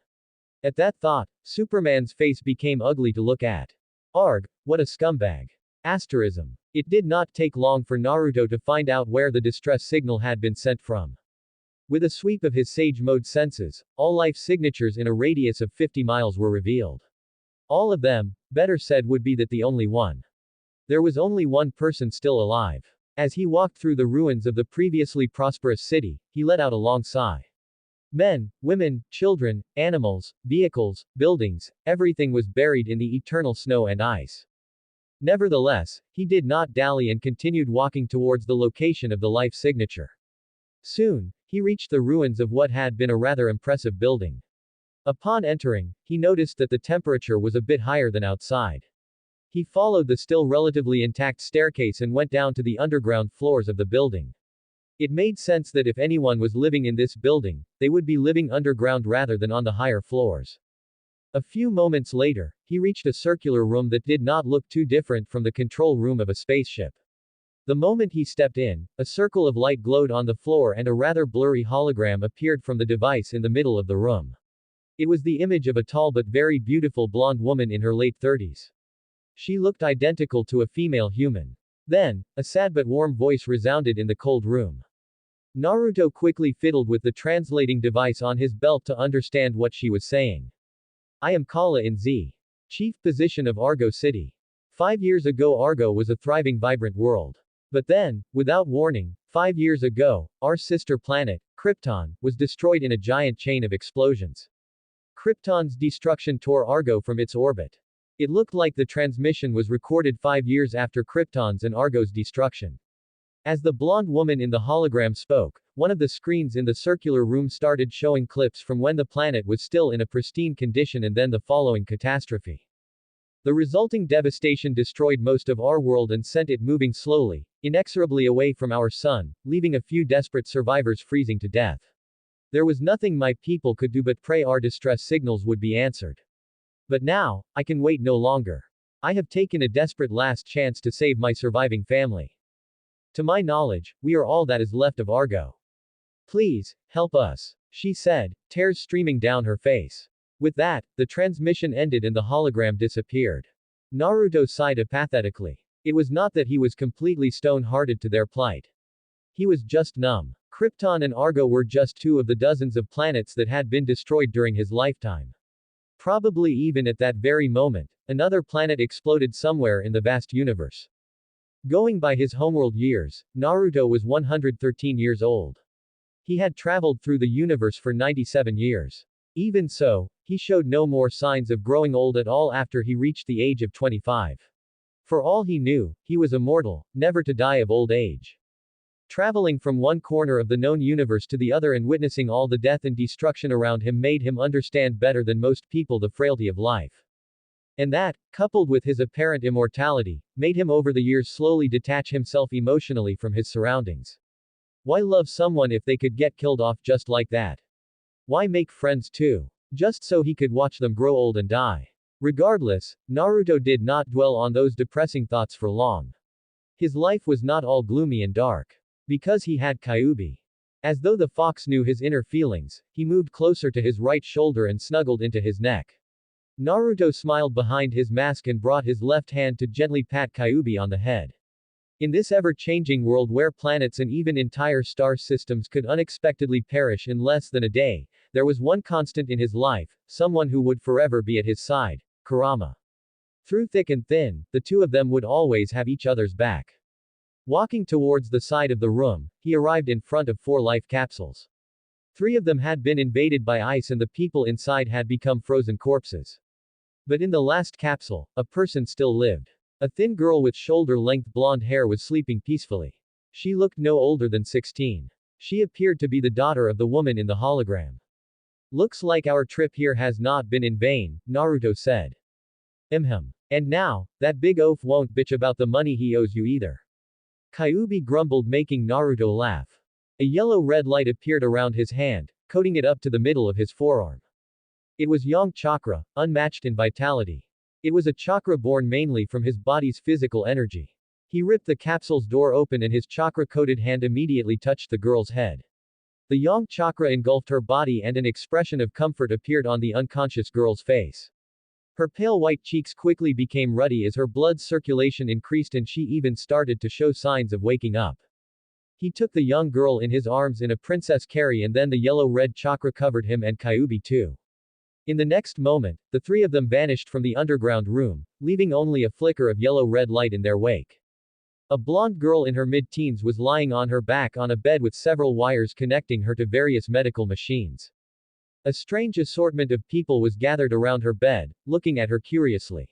At that thought, Superman's face became ugly to look at. Arg, what a scumbag. Asterism. It did not take long for Naruto to find out where the distress signal had been sent from. With a sweep of his Sage Mode senses, all life signatures in a radius of 50 miles were revealed. All of them, better said, would be that the only one. There was only one person still alive. As he walked through the ruins of the previously prosperous city, he let out a long sigh. Men, women, children, animals, vehicles, buildings, everything was buried in the eternal snow and ice. Nevertheless, he did not dally and continued walking towards the location of the life signature. Soon, he reached the ruins of what had been a rather impressive building. Upon entering, he noticed that the temperature was a bit higher than outside. He followed the still relatively intact staircase and went down to the underground floors of the building. It made sense that if anyone was living in this building, they would be living underground rather than on the higher floors. A few moments later, he reached a circular room that did not look too different from the control room of a spaceship. The moment he stepped in, a circle of light glowed on the floor and a rather blurry hologram appeared from the device in the middle of the room. It was the image of a tall but very beautiful blonde woman in her late 30s. She looked identical to a female human. Then, a sad but warm voice resounded in the cold room. Naruto quickly fiddled with the translating device on his belt to understand what she was saying. I am Kala in Z. Chief position of Argo City. 5 years ago Argo was a thriving vibrant world. But then, without warning, 5 years ago, our sister planet, Krypton, was destroyed in a giant chain of explosions. Krypton's destruction tore Argo from its orbit. It looked like the transmission was recorded 5 years after Krypton's and Argo's destruction. As the blonde woman in the hologram spoke, one of the screens in the circular room started showing clips from when the planet was still in a pristine condition and then the following catastrophe. The resulting devastation destroyed most of our world and sent it moving slowly, inexorably away from our sun, leaving a few desperate survivors freezing to death. There was nothing my people could do but pray our distress signals would be answered. But now, I can wait no longer. I have taken a desperate last chance to save my surviving family. To my knowledge, we are all that is left of Argo. Please, help us, she said, tears streaming down her face. With that, the transmission ended and the hologram disappeared. Naruto sighed apathetically. It was not that he was completely stone-hearted to their plight. He was just numb. Krypton and Argo were just 2 of the dozens of planets that had been destroyed during his lifetime. Probably even at that very moment, another planet exploded somewhere in the vast universe. Going by his homeworld years, Naruto was 113 years old. He had traveled through the universe for 97 years. Even so, he showed no more signs of growing old at all after he reached the age of 25. For all he knew, he was immortal, never to die of old age. Traveling from one corner of the known universe to the other and witnessing all the death and destruction around him made him understand better than most people the frailty of life. And that, coupled with his apparent immortality, made him over the years slowly detach himself emotionally from his surroundings. Why love someone if they could get killed off just like that? Why make friends too? Just so he could watch them grow old and die. Regardless, Naruto did not dwell on those depressing thoughts for long. His life was not all gloomy and dark. Because he had Kyuubi. As though the fox knew his inner feelings, he moved closer to his right shoulder and snuggled into his neck. Naruto smiled behind his mask and brought his left hand to gently pat Kyuubi on the head. In this ever-changing world where planets and even entire star systems could unexpectedly perish in less than a day, there was one constant in his life, someone who would forever be at his side, Kurama. Through thick and thin, the 2 of them would always have each other's back. Walking towards the side of the room, he arrived in front of 4 life capsules. 3 of them had been invaded by ice and the people inside had become frozen corpses. But in the last capsule, a person still lived. A thin girl with shoulder-length blonde hair was sleeping peacefully. She looked no older than 16. She appeared to be the daughter of the woman in the hologram. Looks like our trip here has not been in vain, Naruto said. And now, that big oaf won't bitch about the money he owes you either. Kyuubi grumbled, making Naruto laugh. A yellow-red light appeared around his hand, coating it up to the middle of his forearm. It was Yang Chakra, unmatched in vitality. It was a chakra born mainly from his body's physical energy. He ripped the capsule's door open and his chakra-coated hand immediately touched the girl's head. The Yang Chakra engulfed her body and an expression of comfort appeared on the unconscious girl's face. Her pale white cheeks quickly became ruddy as her blood circulation increased and she even started to show signs of waking up. He took the young girl in his arms in a princess carry and then the yellow-red chakra covered him and Kyuubi too. In the next moment, the 3 of them vanished from the underground room, leaving only a flicker of yellow-red light in their wake. A blonde girl in her mid-teens was lying on her back on a bed with several wires connecting her to various medical machines. A strange assortment of people was gathered around her bed, looking at her curiously.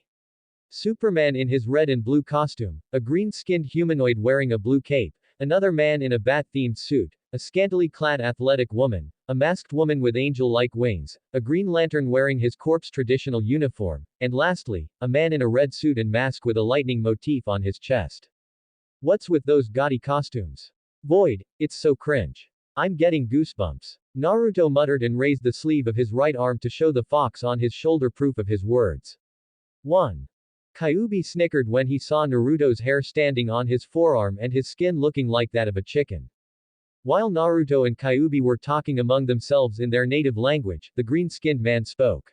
Superman in his red and blue costume, a green-skinned humanoid wearing a blue cape, another man in a bat-themed suit, a scantily clad athletic woman, a masked woman with angel-like wings, a Green Lantern wearing his corp's traditional uniform, and lastly, a man in a red suit and mask with a lightning motif on his chest. What's with those gaudy costumes? Void, it's so cringe. I'm getting goosebumps. Naruto muttered and raised the sleeve of his right arm to show the fox on his shoulder proof of his words. 1. Kyuubi snickered when he saw Naruto's hair standing on his forearm and his skin looking like that of a chicken. While Naruto and Kyuubi were talking among themselves in their native language, the green-skinned man spoke.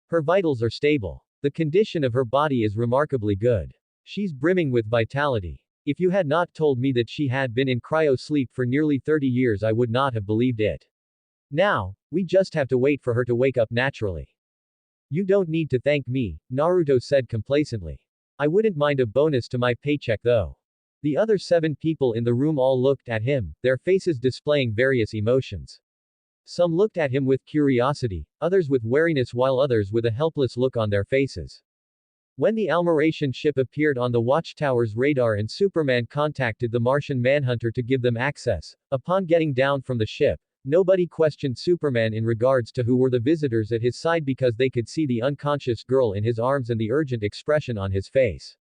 Her vitals are stable. The condition of her body is remarkably good. She's brimming with vitality. If you had not told me that she had been in cryo-sleep for nearly 30 years, I would not have believed it. Now, we just have to wait for her to wake up naturally. You don't need to thank me, Naruto said complacently. I wouldn't mind a bonus to my paycheck though. The other 7 people in the room all looked at him, their faces displaying various emotions. Some looked at him with curiosity, others with wariness, while others with a helpless look on their faces. When the Almaration ship appeared on the Watchtower's radar and Superman contacted the Martian Manhunter to give them access, upon getting down from the ship, nobody questioned Superman in regards to who were the visitors at his side because they could see the unconscious girl in his arms and the urgent expression on his face.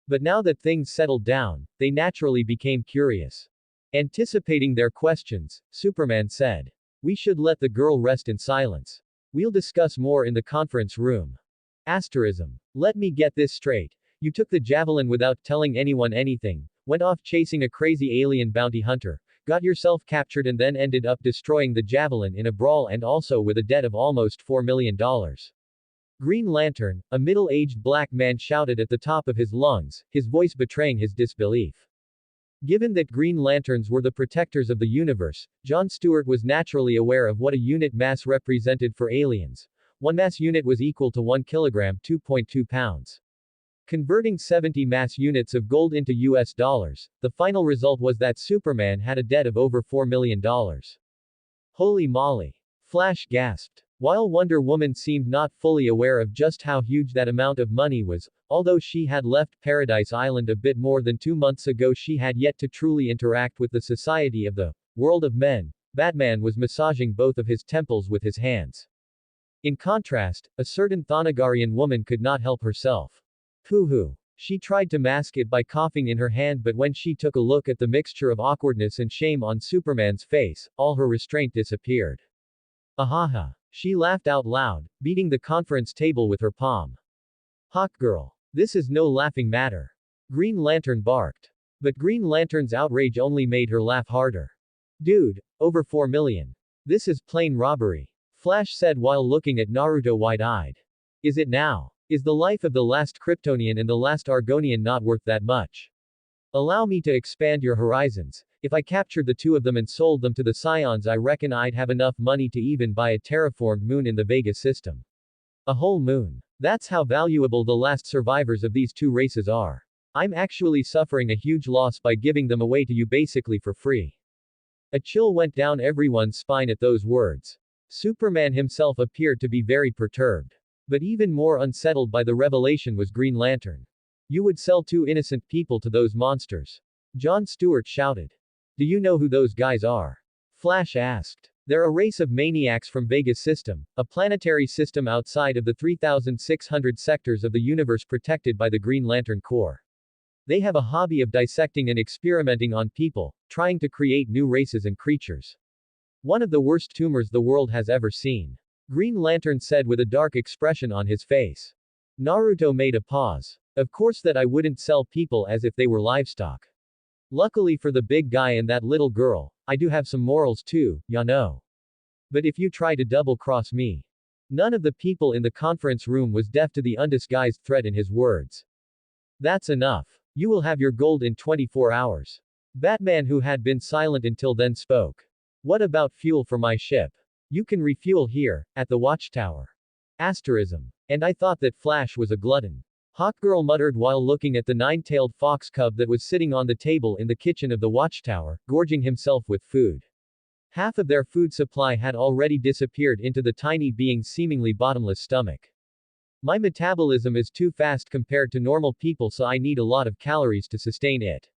But now that things settled down, they naturally became curious. Anticipating their questions, Superman said, "We should let the girl rest in silence. We'll discuss more in the conference room." Asterism. Let me get this straight. You took the javelin without telling anyone anything, went off chasing a crazy alien bounty hunter, got yourself captured and then ended up destroying the javelin in a brawl and also with a debt of almost $4 million. Green Lantern, a middle-aged black man shouted at the top of his lungs, his voice betraying his disbelief. Given that Green Lanterns were the protectors of the universe, Jon Stewart was naturally aware of what a unit mass represented for aliens. One mass unit was equal to 1 kilogram, 2.2 pounds. Converting 70 mass units of gold into US dollars, the final result was that Superman had a debt of over $4 million. Holy moly! Flash gasped. While Wonder Woman seemed not fully aware of just how huge that amount of money was, although she had left Paradise Island a bit more than 2 months ago, she had yet to truly interact with the society of the world of men. Batman was massaging both of his temples with his hands. In contrast, a certain Thanagarian woman could not help herself. Hoo-hoo. She tried to mask it by coughing in her hand, but when she took a look at the mixture of awkwardness and shame on Superman's face, all her restraint disappeared. Ahaha. She laughed out loud, beating the conference table with her palm. Hawk girl. This is no laughing matter. Green Lantern barked. But Green Lantern's outrage only made her laugh harder. Dude, over 4 million. This is plain robbery. Flash said while looking at Naruto wide-eyed. Is it now? Is the life of the last Kryptonian and the last Argonian not worth that much? Allow me to expand your horizons. If I captured the 2 of them and sold them to the Scions, I reckon I'd have enough money to even buy a terraformed moon in the Vega system. A whole moon. That's how valuable the last survivors of these 2 races are. I'm actually suffering a huge loss by giving them away to you basically for free. A chill went down everyone's spine at those words. Superman himself appeared to be very perturbed. But even more unsettled by the revelation was Green Lantern. You would sell 2 innocent people to those monsters? Jon Stewart shouted. Do you know who those guys are? Flash asked. They're a race of maniacs from Vega System, a planetary system outside of the 3,600 sectors of the universe protected by the Green Lantern Corps. They have a hobby of dissecting and experimenting on people, trying to create new races and creatures. One of the worst tumors the world has ever seen. Green Lantern said with a dark expression on his face. Naruto made a pause. Of course that I wouldn't sell people as if they were livestock. Luckily for the big guy and that little girl, I do have some morals too, ya know. But if you try to double-cross me. None of the people in the conference room was deaf to the undisguised threat in his words. That's enough. You will have your gold in 24 hours. Batman, who had been silent until then, spoke. What about fuel for my ship? You can refuel here, at the Watchtower. Asterism. And I thought that Flash was a glutton. Hawkgirl muttered while looking at the 9-tailed fox cub that was sitting on the table in the kitchen of the Watchtower, gorging himself with food. Half of their food supply had already disappeared into the tiny being's seemingly bottomless stomach. My metabolism is too fast compared to normal people, so I need a lot of calories to sustain it.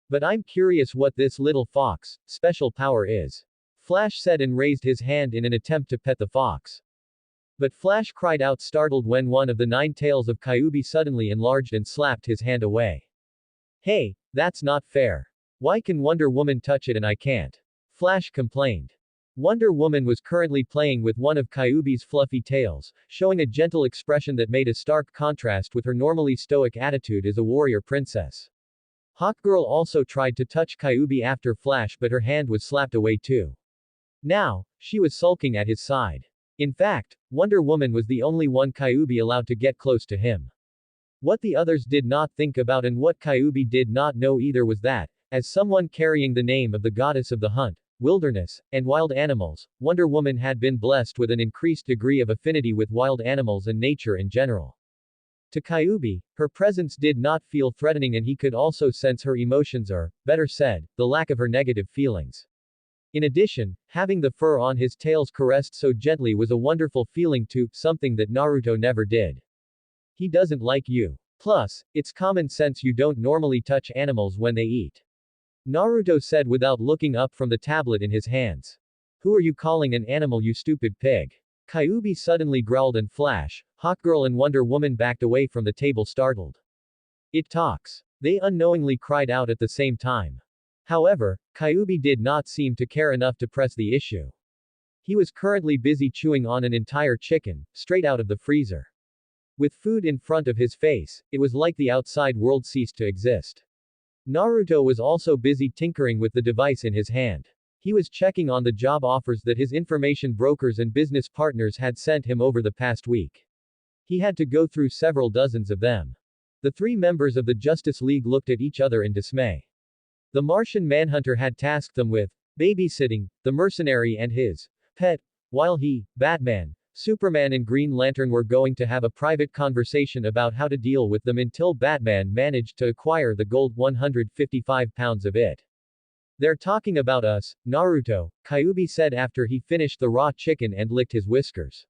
But I'm curious what this little fox special power is. Flash said and raised his hand in an attempt to pet the fox. But Flash cried out startled when one of the 9 tails of Kyuubi suddenly enlarged and slapped his hand away. Hey, that's not fair. Why can Wonder Woman touch it and I can't? Flash complained. Wonder Woman was currently playing with one of Kyuubi's fluffy tails, showing a gentle expression that made a stark contrast with her normally stoic attitude as a warrior princess. Hawkgirl also tried to touch Kyuubi after Flash, but her hand was slapped away too. Now, she was sulking at his side. In fact, Wonder Woman was the only one Kyuubi allowed to get close to him. What the others did not think about and what Kyuubi did not know either was that, as someone carrying the name of the goddess of the hunt, wilderness, and wild animals, Wonder Woman had been blessed with an increased degree of affinity with wild animals and nature in general. To Kyuubi, her presence did not feel threatening and he could also sense her emotions or, better said, the lack of her negative feelings. In addition, having the fur on his tails caressed so gently was a wonderful feeling too, something that Naruto never did. He doesn't like you. Plus, it's common sense you don't normally touch animals when they eat. Naruto said without looking up from the tablet in his hands. Who are you calling an animal, you stupid pig? Kyuubi suddenly growled and Flash, Hawkgirl and Wonder Woman backed away from the table startled. It talks. They unknowingly cried out at the same time. However, Kyuubi did not seem to care enough to press the issue. He was currently busy chewing on an entire chicken, straight out of the freezer. With food in front of his face, it was like the outside world ceased to exist. Naruto was also busy tinkering with the device in his hand. He was checking on the job offers that his information brokers and business partners had sent him over the past week. He had to go through several dozens of them. The three members of the Justice League looked at each other in dismay. The Martian Manhunter had tasked them with babysitting the mercenary and his pet, while he, Batman, Superman and Green Lantern were going to have a private conversation about how to deal with them until Batman managed to acquire the gold 155 pounds of it. They're talking about us, Naruto, Kyuubi said after he finished the raw chicken and licked his whiskers.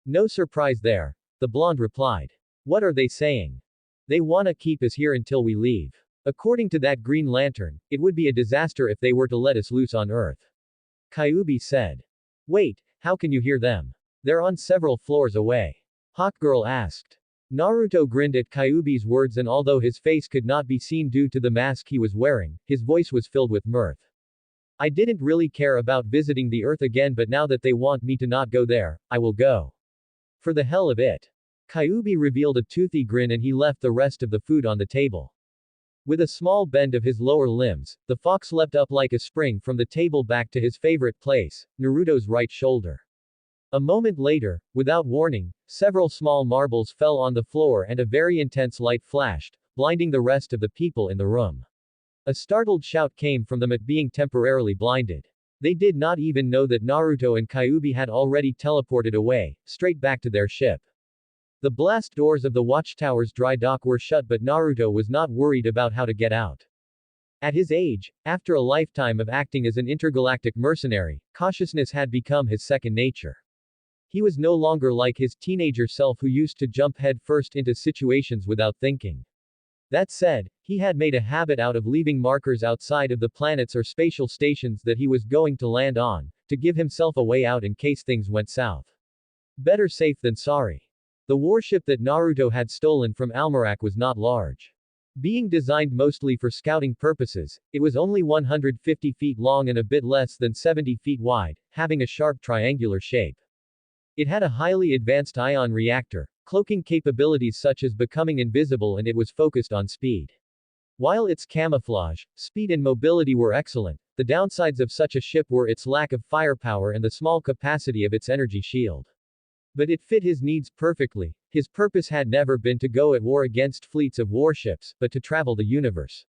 No surprise there, the blonde replied. What are they saying? They wanna keep us here until we leave. According to that Green Lantern, it would be a disaster if they were to let us loose on Earth. Kyuubi said. Wait, how can you hear them? They're on several floors away. Hawkgirl asked. Naruto grinned at Kyuubi's words and although his face could not be seen due to the mask he was wearing, his voice was filled with mirth. I didn't really care about visiting the Earth again, but now that they want me to not go there, I will go. For the hell of it. Kyuubi revealed a toothy grin and he left the rest of the food on the table. With a small bend of his lower limbs, the fox leapt up like a spring from the table back to his favorite place, Naruto's right shoulder. A moment later, without warning, several small marbles fell on the floor and a very intense light flashed, blinding the rest of the people in the room. A startled shout came from them at being temporarily blinded. They did not even know that Naruto and Kyuubi had already teleported away, straight back to their ship. The blast doors of the watchtower's dry dock were shut, but Naruto was not worried about how to get out. At his age, after a lifetime of acting as an intergalactic mercenary, cautiousness had become his second nature. He was no longer like his teenager self who used to jump head first into situations without thinking. That said, he had made a habit out of leaving markers outside of the planets or spatial stations that he was going to land on, to give himself a way out in case things went south. Better safe than sorry. The warship that Naruto had stolen from Almerac was not large. Being designed mostly for scouting purposes, it was only 150 feet long and a bit less than 70 feet wide, having a sharp triangular shape. It had a highly advanced ion reactor, cloaking capabilities such as becoming invisible, and it was focused on speed. While its camouflage, speed and mobility were excellent, the downsides of such a ship were its lack of firepower and the small capacity of its energy shield. But it fit his needs perfectly. His purpose had never been to go at war against fleets of warships, but to travel the universe.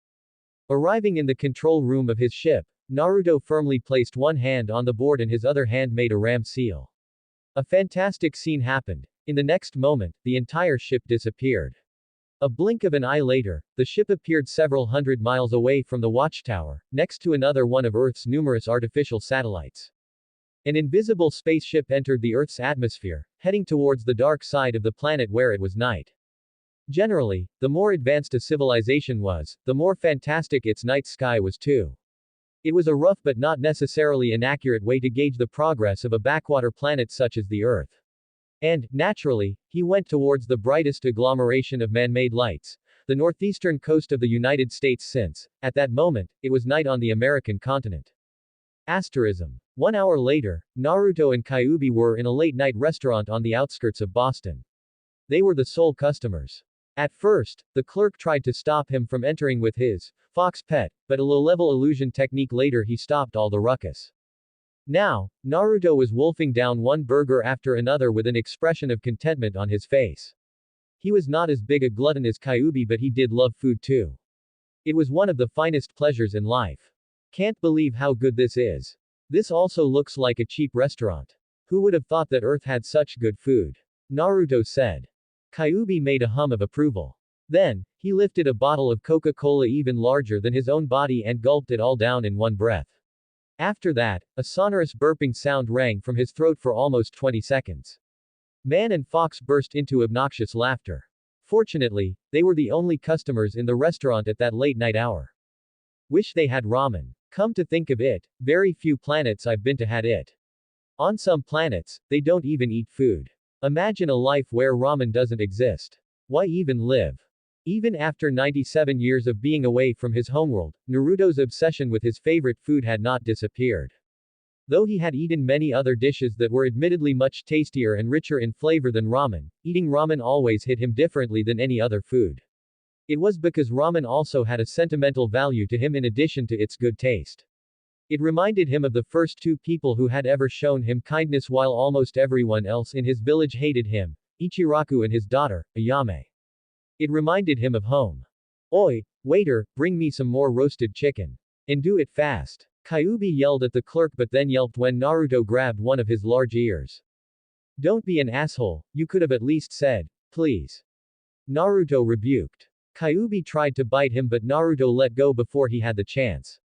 Arriving in the control room of his ship, Naruto firmly placed one hand on the board and his other hand made a ram seal. A fantastic scene happened. In the next moment, the entire ship disappeared. A blink of an eye later, the ship appeared several hundred miles away from the watchtower, next to another one of Earth's numerous artificial satellites. An invisible spaceship entered the Earth's atmosphere, heading towards the dark side of the planet where it was night. Generally, the more advanced a civilization was, the more fantastic its night sky was too. It was a rough but not necessarily inaccurate way to gauge the progress of a backwater planet such as the Earth. And, naturally, he went towards the brightest agglomeration of man-made lights, the northeastern coast of the United States since, at that moment, it was night on the American continent. Asterism. 1 hour later, Naruto and Kyuubi were in a late-night restaurant on the outskirts of Boston. They were the sole customers. At first, the clerk tried to stop him from entering with his fox pet, but a low-level illusion technique later he stopped all the ruckus. Now, Naruto was wolfing down one burger after another with an expression of contentment on his face. He was not as big a glutton as Kyuubi, but he did love food too. It was one of the finest pleasures in life. Can't believe how good this is. This also looks like a cheap restaurant. Who would have thought that Earth had such good food? Naruto said. Kyuubi made a hum of approval. Then, he lifted a bottle of Coca-Cola even larger than his own body and gulped it all down in one breath. After that, a sonorous burping sound rang from his throat for almost 20 seconds. Man and Fox burst into obnoxious laughter. Fortunately, they were the only customers in the restaurant at that late-night hour. Wish they had ramen. Come to think of it, very few planets I've been to had it. On some planets, they don't even eat food. Imagine a life where ramen doesn't exist. Why even live? Even after 97 years of being away from his homeworld, Naruto's obsession with his favorite food had not disappeared. Though he had eaten many other dishes that were admittedly much tastier and richer in flavor than ramen, eating ramen always hit him differently than any other food. It was because ramen also had a sentimental value to him in addition to its good taste. It reminded him of the first two people who had ever shown him kindness while almost everyone else in his village hated him, Ichiraku and his daughter, Ayame. It reminded him of home. Oi, waiter, bring me some more roasted chicken. And do it fast. Kyuubi yelled at the clerk but then yelped when Naruto grabbed one of his large ears. Don't be an asshole, you could have at least said, please. Naruto rebuked. Kyuubi tried to bite him but Naruto let go before he had the chance.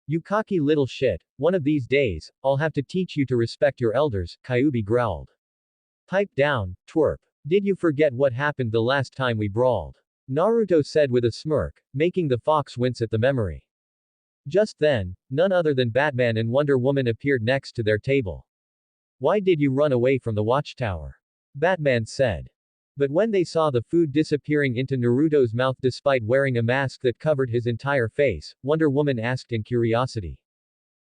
You cocky little shit, one of these days, I'll have to teach you to respect your elders, Kyuubi growled. Pipe down, twerp. Did you forget what happened the last time we brawled? Naruto said with a smirk, making the fox wince at the memory. Just then, none other than Batman and Wonder Woman appeared next to their table. Why did you run away from the watchtower? Batman said. But when they saw the food disappearing into Naruto's mouth despite wearing a mask that covered his entire face, Wonder Woman asked in curiosity.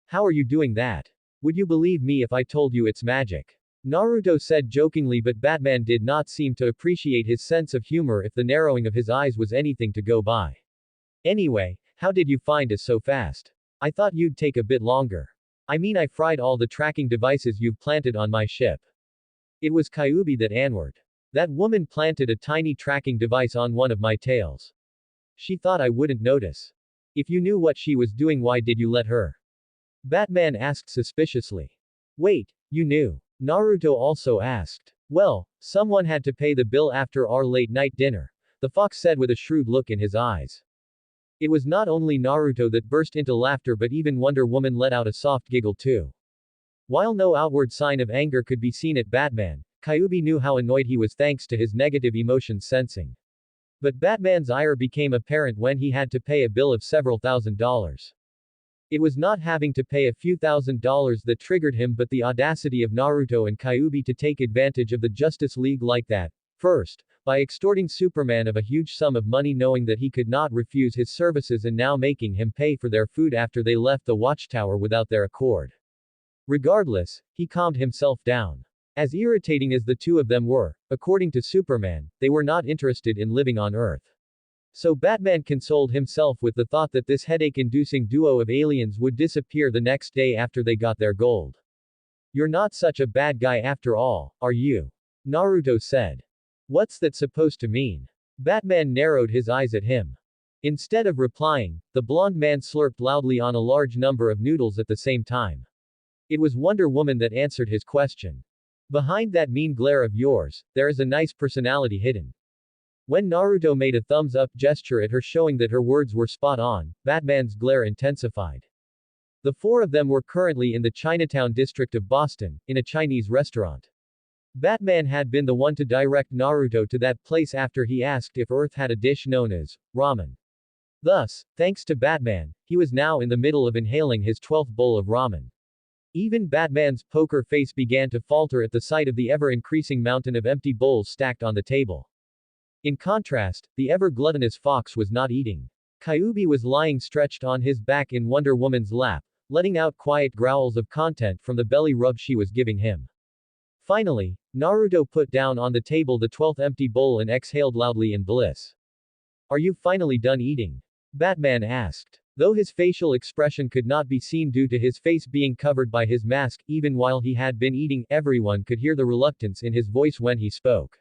How are you doing that? Would you believe me if I told you it's magic? Naruto said jokingly, but Batman did not seem to appreciate his sense of humor if the narrowing of his eyes was anything to go by. Anyway, how did you find us so fast? I thought you'd take a bit longer. I mean, I fried all the tracking devices you've planted on my ship. It was Kyuubi that answered. That woman planted a tiny tracking device on one of my tails. She thought I wouldn't notice. If you knew what she was doing, why did you let her? Batman asked suspiciously. Wait, you knew? Naruto also asked. Well, someone had to pay the bill after our late-night dinner, the fox said with a shrewd look in his eyes. It was not only Naruto that burst into laughter, but even Wonder Woman let out a soft giggle too. While no outward sign of anger could be seen at Batman, Kyuubi knew how annoyed he was thanks to his negative emotions sensing. But Batman's ire became apparent when he had to pay a bill of several $1,000s. It was not having to pay a few $1,000s that triggered him, but the audacity of Naruto and Kyuubi to take advantage of the Justice League like that. First, by extorting Superman of a huge sum of money knowing that he could not refuse his services, and now making him pay for their food after they left the watchtower without their accord. Regardless, he calmed himself down. As irritating as the two of them were, according to Superman, they were not interested in living on Earth. So Batman consoled himself with the thought that this headache-inducing duo of aliens would disappear the next day after they got their gold. You're not such a bad guy after all, are you? Naruto said. What's that supposed to mean? Batman narrowed his eyes at him. Instead of replying, the blonde man slurped loudly on a large number of noodles at the same time. It was Wonder Woman that answered his question. Behind that mean glare of yours, there is a nice personality hidden. When Naruto made a thumbs-up gesture at her showing that her words were spot on, Batman's glare intensified. The four of them were currently in the Chinatown district of Boston, in a Chinese restaurant. Batman had been the one to direct Naruto to that place after he asked if Earth had a dish known as ramen. Thus, thanks to Batman, he was now in the middle of inhaling his 12th bowl of ramen. Even Batman's poker face began to falter at the sight of the ever-increasing mountain of empty bowls stacked on the table. In contrast, the ever-gluttonous fox was not eating. Kyuubi was lying stretched on his back in Wonder Woman's lap, letting out quiet growls of content from the belly rub she was giving him. Finally, Naruto put down on the table the 12th empty bowl and exhaled loudly in bliss. Are you finally done eating? Batman asked. Though his facial expression could not be seen due to his face being covered by his mask, even while he had been eating, everyone could hear the reluctance in his voice when he spoke.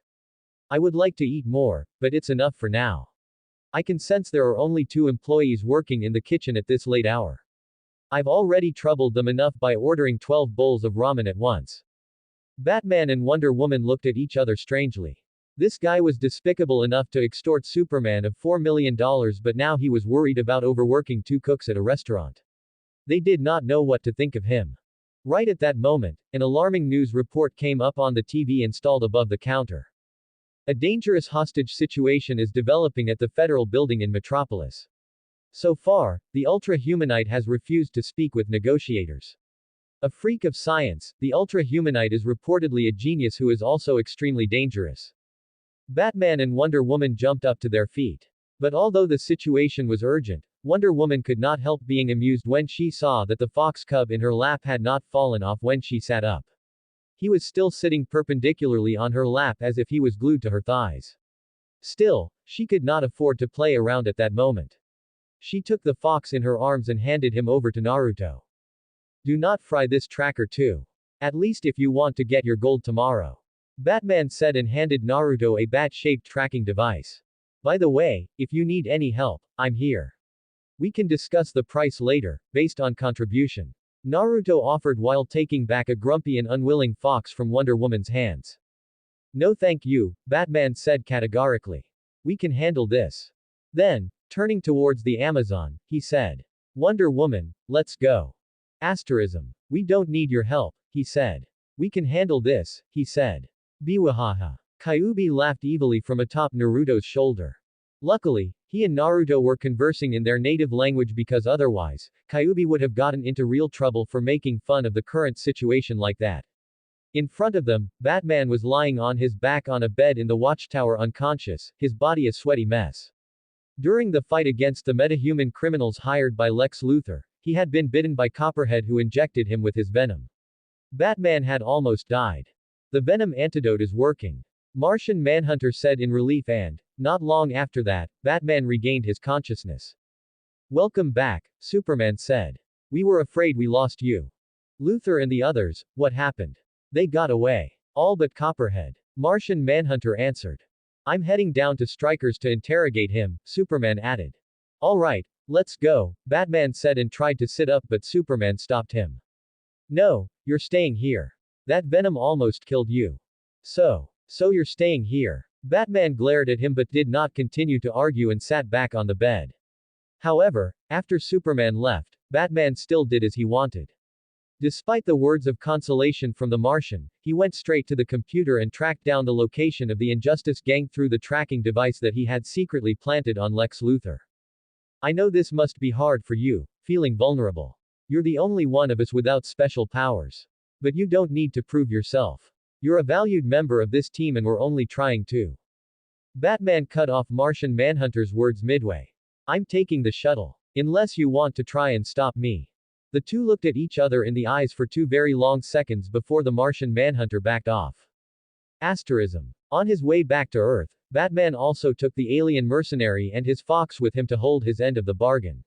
I would like to eat more, but it's enough for now. I can sense there are only 2 employees working in the kitchen at this late hour. I've already troubled them enough by ordering 12 bowls of ramen at once. Batman and Wonder Woman looked at each other strangely. This guy was despicable enough to extort Superman of $4 million, but now he was worried about overworking 2 cooks at a restaurant. They did not know what to think of him. Right at that moment, an alarming news report came up on the TV installed above the counter. A dangerous hostage situation is developing at the federal building in Metropolis. So far, the Ultra-Humanite has refused to speak with negotiators. A freak of science, the Ultra-Humanite is reportedly a genius who is also extremely dangerous. Batman and Wonder Woman jumped up to their feet. But although the situation was urgent, Wonder Woman could not help being amused when she saw that the fox cub in her lap had not fallen off when she sat up. He was still sitting perpendicularly on her lap as if he was glued to her thighs. Still, she could not afford to play around at that moment. She took the fox in her arms and handed him over to Naruto. Do not fry this tracker too. At least if you want to get your gold tomorrow. Batman said and handed Naruto a bat-shaped tracking device. By the way, if you need any help, I'm here. We can discuss the price later, based on contribution. Naruto offered while taking back a grumpy and unwilling fox from Wonder Woman's hands. No thank you, Batman said categorically. We can handle this. Then, turning towards the Amazon, he said. Wonder Woman, let's go. Asterism. We don't need your help, he said. We can handle this, he said. Biwahaha. Kyuubi laughed evilly from atop Naruto's shoulder. Luckily, he and Naruto were conversing in their native language because otherwise, Kyuubi would have gotten into real trouble for making fun of the current situation like that. In front of them, Batman was lying on his back on a bed in the watchtower unconscious, his body a sweaty mess. During the fight against the metahuman criminals hired by Lex Luthor, he had been bitten by Copperhead who injected him with his venom. Batman had almost died. The venom antidote is working. Martian Manhunter said in relief and, not long after that, Batman regained his consciousness. Welcome back, Superman said. We were afraid we lost you. Luthor and the others, what happened? They got away. All but Copperhead. Martian Manhunter answered. I'm heading down to Stryker's to interrogate him, Superman added. Alright, let's go, Batman said and tried to sit up but Superman stopped him. No, you're staying here. That venom almost killed you. So you're staying here. Batman glared at him but did not continue to argue and sat back on the bed. However, after Superman left, Batman still did as he wanted. Despite the words of consolation from the Martian, he went straight to the computer and tracked down the location of the Injustice Gang through the tracking device that he had secretly planted on Lex Luthor. I know this must be hard for you, feeling vulnerable. You're the only one of us without special powers. But you don't need to prove yourself. You're a valued member of this team and we're only trying to. Batman cut off Martian Manhunter's words midway. I'm taking the shuttle. Unless you want to try and stop me. The two looked at each other in the eyes for 2 very long seconds before the Martian Manhunter backed off. Asterism. On his way back to Earth, Batman also took the alien mercenary and his fox with him to hold his end of the bargain.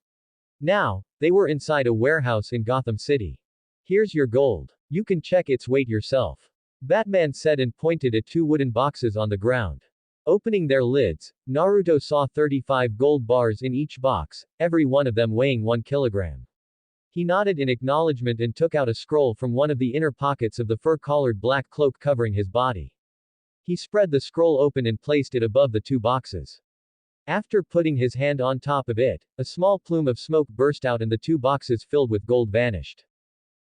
Now, they were inside a warehouse in Gotham City. Here's your gold. You can check its weight yourself. Batman said and pointed at 2 wooden boxes on the ground. Opening their lids, Naruto saw 35 gold bars in each box, every one of them weighing 1 kilogram. He nodded in acknowledgement and took out a scroll from one of the inner pockets of the fur-collared black cloak covering his body. He spread the scroll open and placed it above the 2 boxes. After putting his hand on top of it, a small plume of smoke burst out and the 2 boxes filled with gold vanished.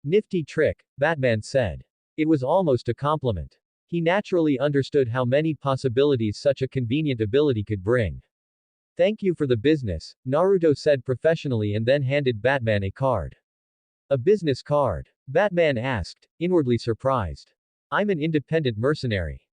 Nifty trick, Batman said. It was almost a compliment. He naturally understood how many possibilities such a convenient ability could bring. Thank you for the business, Naruto said professionally and then handed Batman a card. A business card? Batman asked, inwardly surprised. I'm an independent mercenary.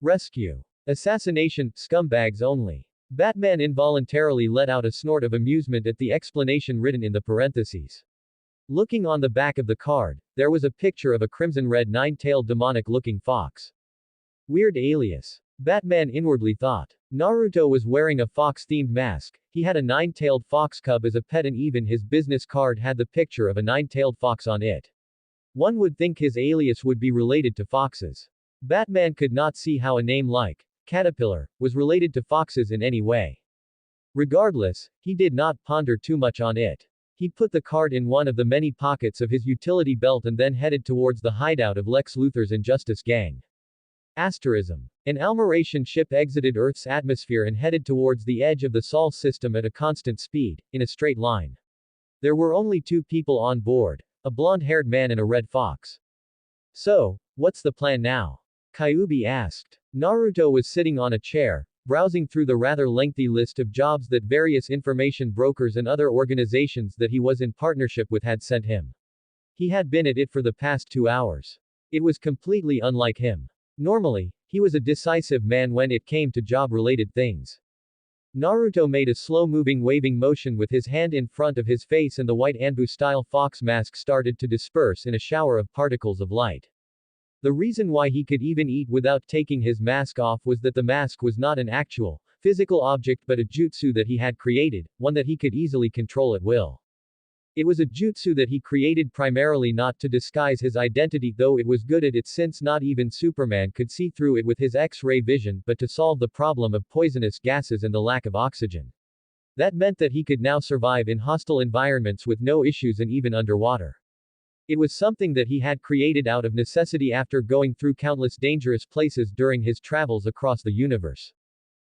Rescue. Assassination, scumbags only. Batman involuntarily let out a snort of amusement at the explanation written in the parentheses. Looking on the back of the card, there was a picture of a crimson-red nine-tailed demonic-looking fox. Weird alias. Batman inwardly thought. Naruto was wearing a fox-themed mask, he had a nine-tailed fox cub as a pet and even his business card had the picture of a nine-tailed fox on it. One would think his alias would be related to foxes. Batman could not see how a name like Caterpillar was related to foxes in any way. Regardless, he did not ponder too much on it. He put the card in one of the many pockets of his utility belt and then headed towards the hideout of Lex Luthor's Injustice Gang. Asterism. An Almeration ship exited Earth's atmosphere and headed towards the edge of the Sol system at a constant speed, in a straight line. There were only two people on board, a blonde-haired man and a red fox. So, what's the plan now? Kyuubi asked. Naruto was sitting on a chair, browsing through the rather lengthy list of jobs that various information brokers and other organizations that he was in partnership with had sent him. He had been at it for the past 2 hours. It was completely unlike him. Normally, he was a decisive man when it came to job-related things. Naruto made a slow-moving waving motion with his hand in front of his face and the white Anbu-style fox mask started to disperse in a shower of particles of light. The reason why he could even eat without taking his mask off was that the mask was not an actual, physical object but a jutsu that he had created, one that he could easily control at will. It was a jutsu that he created primarily not to disguise his identity, though it was good at it since not even Superman could see through it with his X-ray vision, but to solve the problem of poisonous gases and the lack of oxygen. That meant that he could now survive in hostile environments with no issues and even underwater. It was something that he had created out of necessity after going through countless dangerous places during his travels across the universe.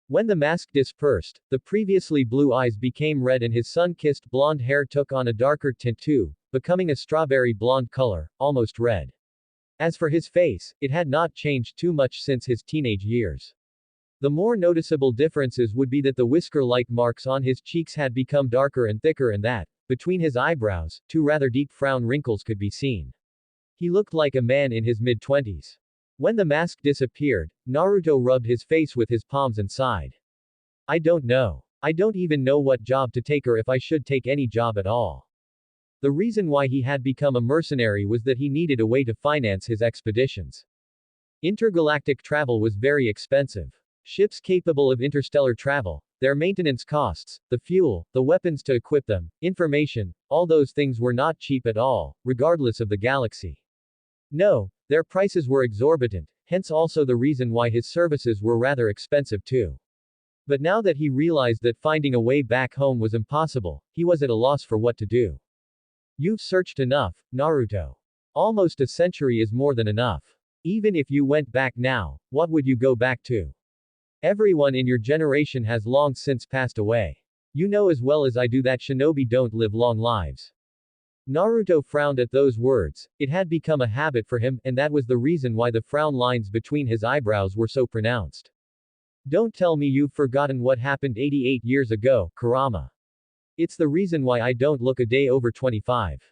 When the mask dispersed, the previously blue eyes became red and his sun-kissed blonde hair took on a darker tint too, becoming a strawberry blonde color, almost red. As for his face, it had not changed too much since his teenage years. The more noticeable differences would be that the whisker-like marks on his cheeks had become darker and thicker and that, between his eyebrows, 2 rather deep frown wrinkles could be seen. He looked like a man in his mid-20s. When the mask disappeared, Naruto rubbed his face with his palms and sighed. I don't know. I don't even know what job to take or if I should take any job at all. The reason why he had become a mercenary was that he needed a way to finance his expeditions. Intergalactic travel was very expensive. Ships capable of interstellar travel, their maintenance costs, the fuel, the weapons to equip them, information, all those things were not cheap at all, regardless of the galaxy. No, their prices were exorbitant, hence also the reason why his services were rather expensive too. But now that he realized that finding a way back home was impossible, he was at a loss for what to do. You've searched enough, Naruto. Almost a century is more than enough. Even if you went back now, what would you go back to? Everyone in your generation has long since passed away. You know as well as I do that shinobi don't live long lives. Naruto frowned at those words. It had become a habit for him, and that was the reason why the frown lines between his eyebrows were so pronounced. Don't tell me you've forgotten what happened 88 years ago, Kurama. It's the reason why I don't look a day over 25.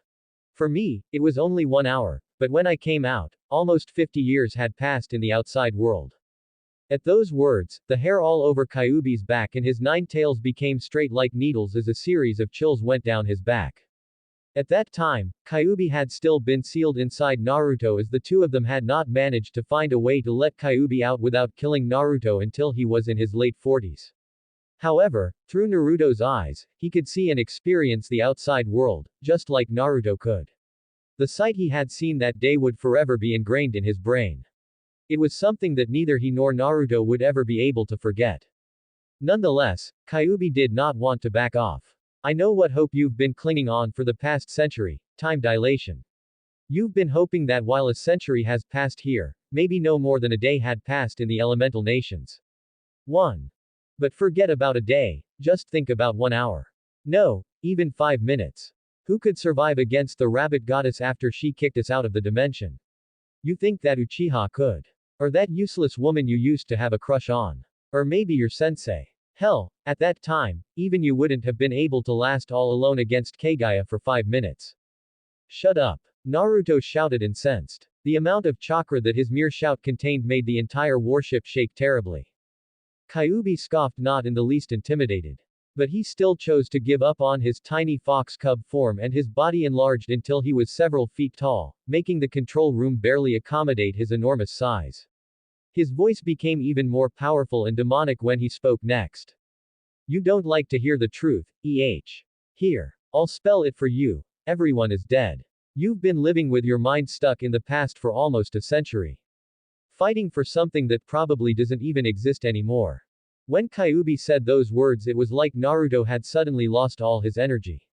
For me, it was only 1 hour, but when I came out, almost 50 years had passed in the outside world. At those words, the hair all over Kyuubi's back and his 9 tails became straight like needles as a series of chills went down his back. At that time, Kyuubi had still been sealed inside Naruto as the two of them had not managed to find a way to let Kyuubi out without killing Naruto until he was in his late 40s. However, through Naruto's eyes, he could see and experience the outside world, just like Naruto could. The sight he had seen that day would forever be ingrained in his brain. It was something that neither he nor Naruto would ever be able to forget. Nonetheless, Kyuubi did not want to back off. I know what hope you've been clinging on for the past century, time dilation. You've been hoping that while a century has passed here, maybe no more than a day had passed in the elemental nations. 1. But forget about a day, just think about 1 hour. No, even 5 minutes. Who could survive against the rabbit goddess after she kicked us out of the dimension? You think that Uchiha could? Or that useless woman you used to have a crush on? Or maybe your sensei? Hell, at that time, even you wouldn't have been able to last all alone against Kagaya for 5 minutes. Shut up. Naruto shouted incensed. The amount of chakra that his mere shout contained made the entire warship shake terribly. Kyuubi scoffed, not in the least intimidated. But he still chose to give up on his tiny fox cub form, and his body enlarged until he was several feet tall, making the control room barely accommodate his enormous size. His voice became even more powerful and demonic when he spoke next. You don't like to hear the truth, Here. I'll spell it for you. Everyone is dead. You've been living with your mind stuck in the past for almost a century. Fighting for something that probably doesn't even exist anymore. When Kyuubi said those words, it was like Naruto had suddenly lost all his energy.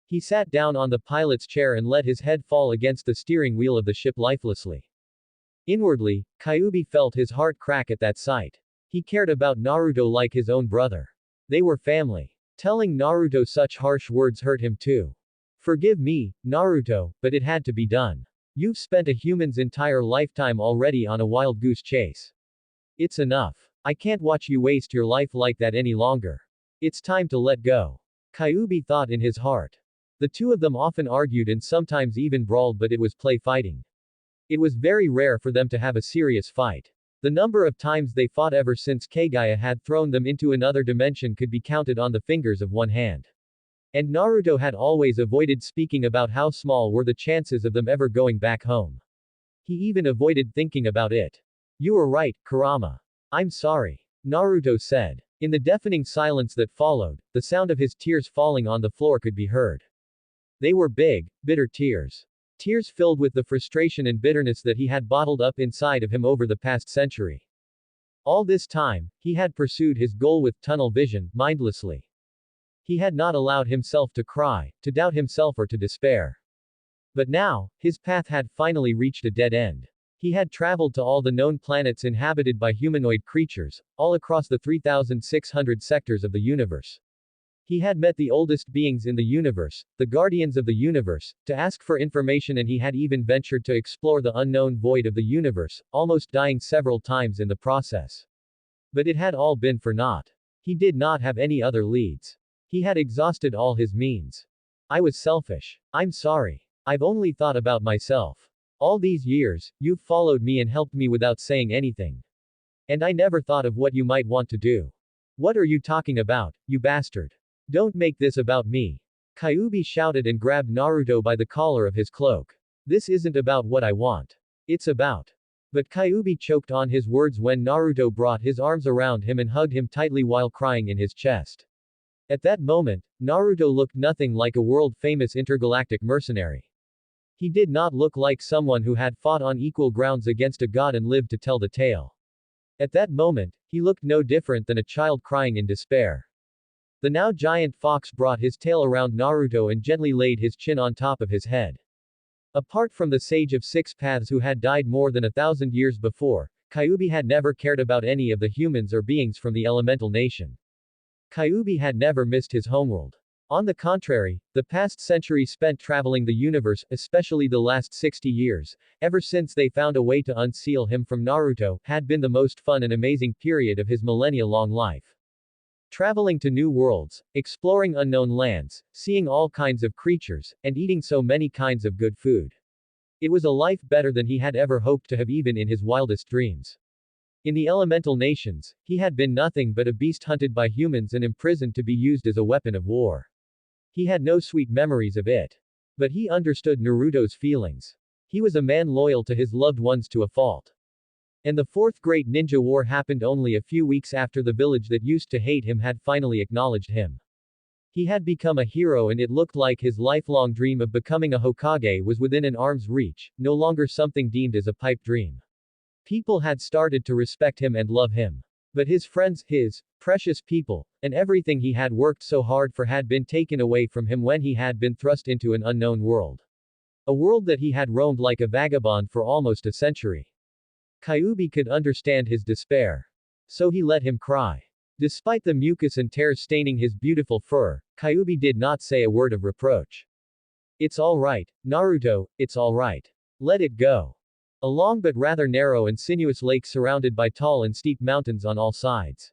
He sat down on the pilot's chair and let his head fall against the steering wheel of the ship lifelessly. Inwardly, Kyuubi felt his heart crack at that sight. He cared about Naruto like his own brother. They were family. Telling Naruto such harsh words hurt him too. Forgive me, Naruto, but it had to be done. You've spent a human's entire lifetime already on a wild goose chase. It's enough. I can't watch you waste your life like that any longer. It's time to let go. Kyuubi thought in his heart. The two of them often argued and sometimes even brawled, but it was play fighting. It was very rare for them to have a serious fight. The number of times they fought ever since Kagaya had thrown them into another dimension could be counted on the fingers of one hand. And Naruto had always avoided speaking about how small were the chances of them ever going back home. He even avoided thinking about it. You were right, Kurama. I'm sorry. Naruto said. In the deafening silence that followed, the sound of his tears falling on the floor could be heard. They were big, bitter tears. Tears filled with the frustration and bitterness that he had bottled up inside of him over the past century. All this time, he had pursued his goal with tunnel vision, mindlessly. He had not allowed himself to cry, to doubt himself, or to despair. But now, his path had finally reached a dead end. He had traveled to all the known planets inhabited by humanoid creatures, all across the 3,600 sectors of the universe. He had met the oldest beings in the universe, the guardians of the universe, to ask for information, and he had even ventured to explore the unknown void of the universe, almost dying several times in the process. But it had all been for naught. He did not have any other leads. He had exhausted all his means. I was selfish. I'm sorry. I've only thought about myself. All these years, you've followed me and helped me without saying anything. And I never thought of what you might want to do. What are you talking about, you bastard? Don't make this about me. Kyuubi shouted and grabbed Naruto by the collar of his cloak. This isn't about what I want. It's about. But Kyuubi choked on his words when Naruto brought his arms around him and hugged him tightly while crying in his chest. At that moment, Naruto looked nothing like a world-famous intergalactic mercenary. He did not look like someone who had fought on equal grounds against a god and lived to tell the tale. At that moment, he looked no different than a child crying in despair. The now giant fox brought his tail around Naruto and gently laid his chin on top of his head. Apart from the sage of 6 paths who had died more than 1,000 years before, Kyuubi had never cared about any of the humans or beings from the elemental nation. Kyuubi had never missed his homeworld. On the contrary, the past century spent traveling the universe, especially the last 60 years, ever since they found a way to unseal him from Naruto, had been the most fun and amazing period of his millennia-long life. Traveling to new worlds, exploring unknown lands, seeing all kinds of creatures, and eating so many kinds of good food. It was a life better than he had ever hoped to have even in his wildest dreams. In the elemental nations, he had been nothing but a beast hunted by humans and imprisoned to be used as a weapon of war. He had no sweet memories of it. But he understood Naruto's feelings. He was a man loyal to his loved ones to a fault. And the Fourth Great Ninja War happened only a few weeks after the village that used to hate him had finally acknowledged him. He had become a hero and it looked like his lifelong dream of becoming a Hokage was within an arm's reach, no longer something deemed as a pipe dream. People had started to respect him and love him. But his friends, his precious people, and everything he had worked so hard for had been taken away from him when he had been thrust into an unknown world. A world that he had roamed like a vagabond for almost a century. Kyuubi could understand his despair. So he let him cry. Despite the mucus and tears staining his beautiful fur, Kyuubi did not say a word of reproach. It's all right, Naruto, it's all right. Let it go. A long but rather narrow and sinuous lake surrounded by tall and steep mountains on all sides.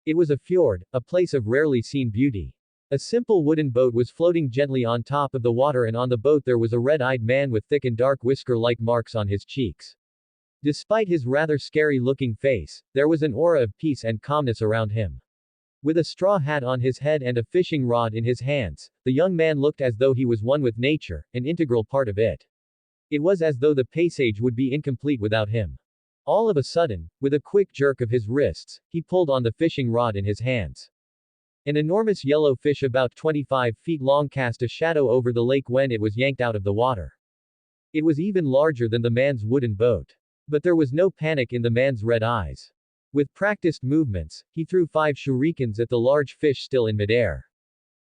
It was a fjord, a place of rarely seen beauty. A simple wooden boat was floating gently on top of the water and on the boat there was a red-eyed man with thick and dark whisker-like marks on his cheeks. Despite his rather scary-looking face, there was an aura of peace and calmness around him. With a straw hat on his head and a fishing rod in his hands, the young man looked as though he was one with nature, an integral part of it. It was as though the paysage would be incomplete without him. All of a sudden, with a quick jerk of his wrists, he pulled on the fishing rod in his hands. An enormous yellow fish about 25 feet long cast a shadow over the lake when it was yanked out of the water. It was even larger than the man's wooden boat. But there was no panic in the man's red eyes. With practiced movements, he threw 5 shurikens at the large fish still in midair.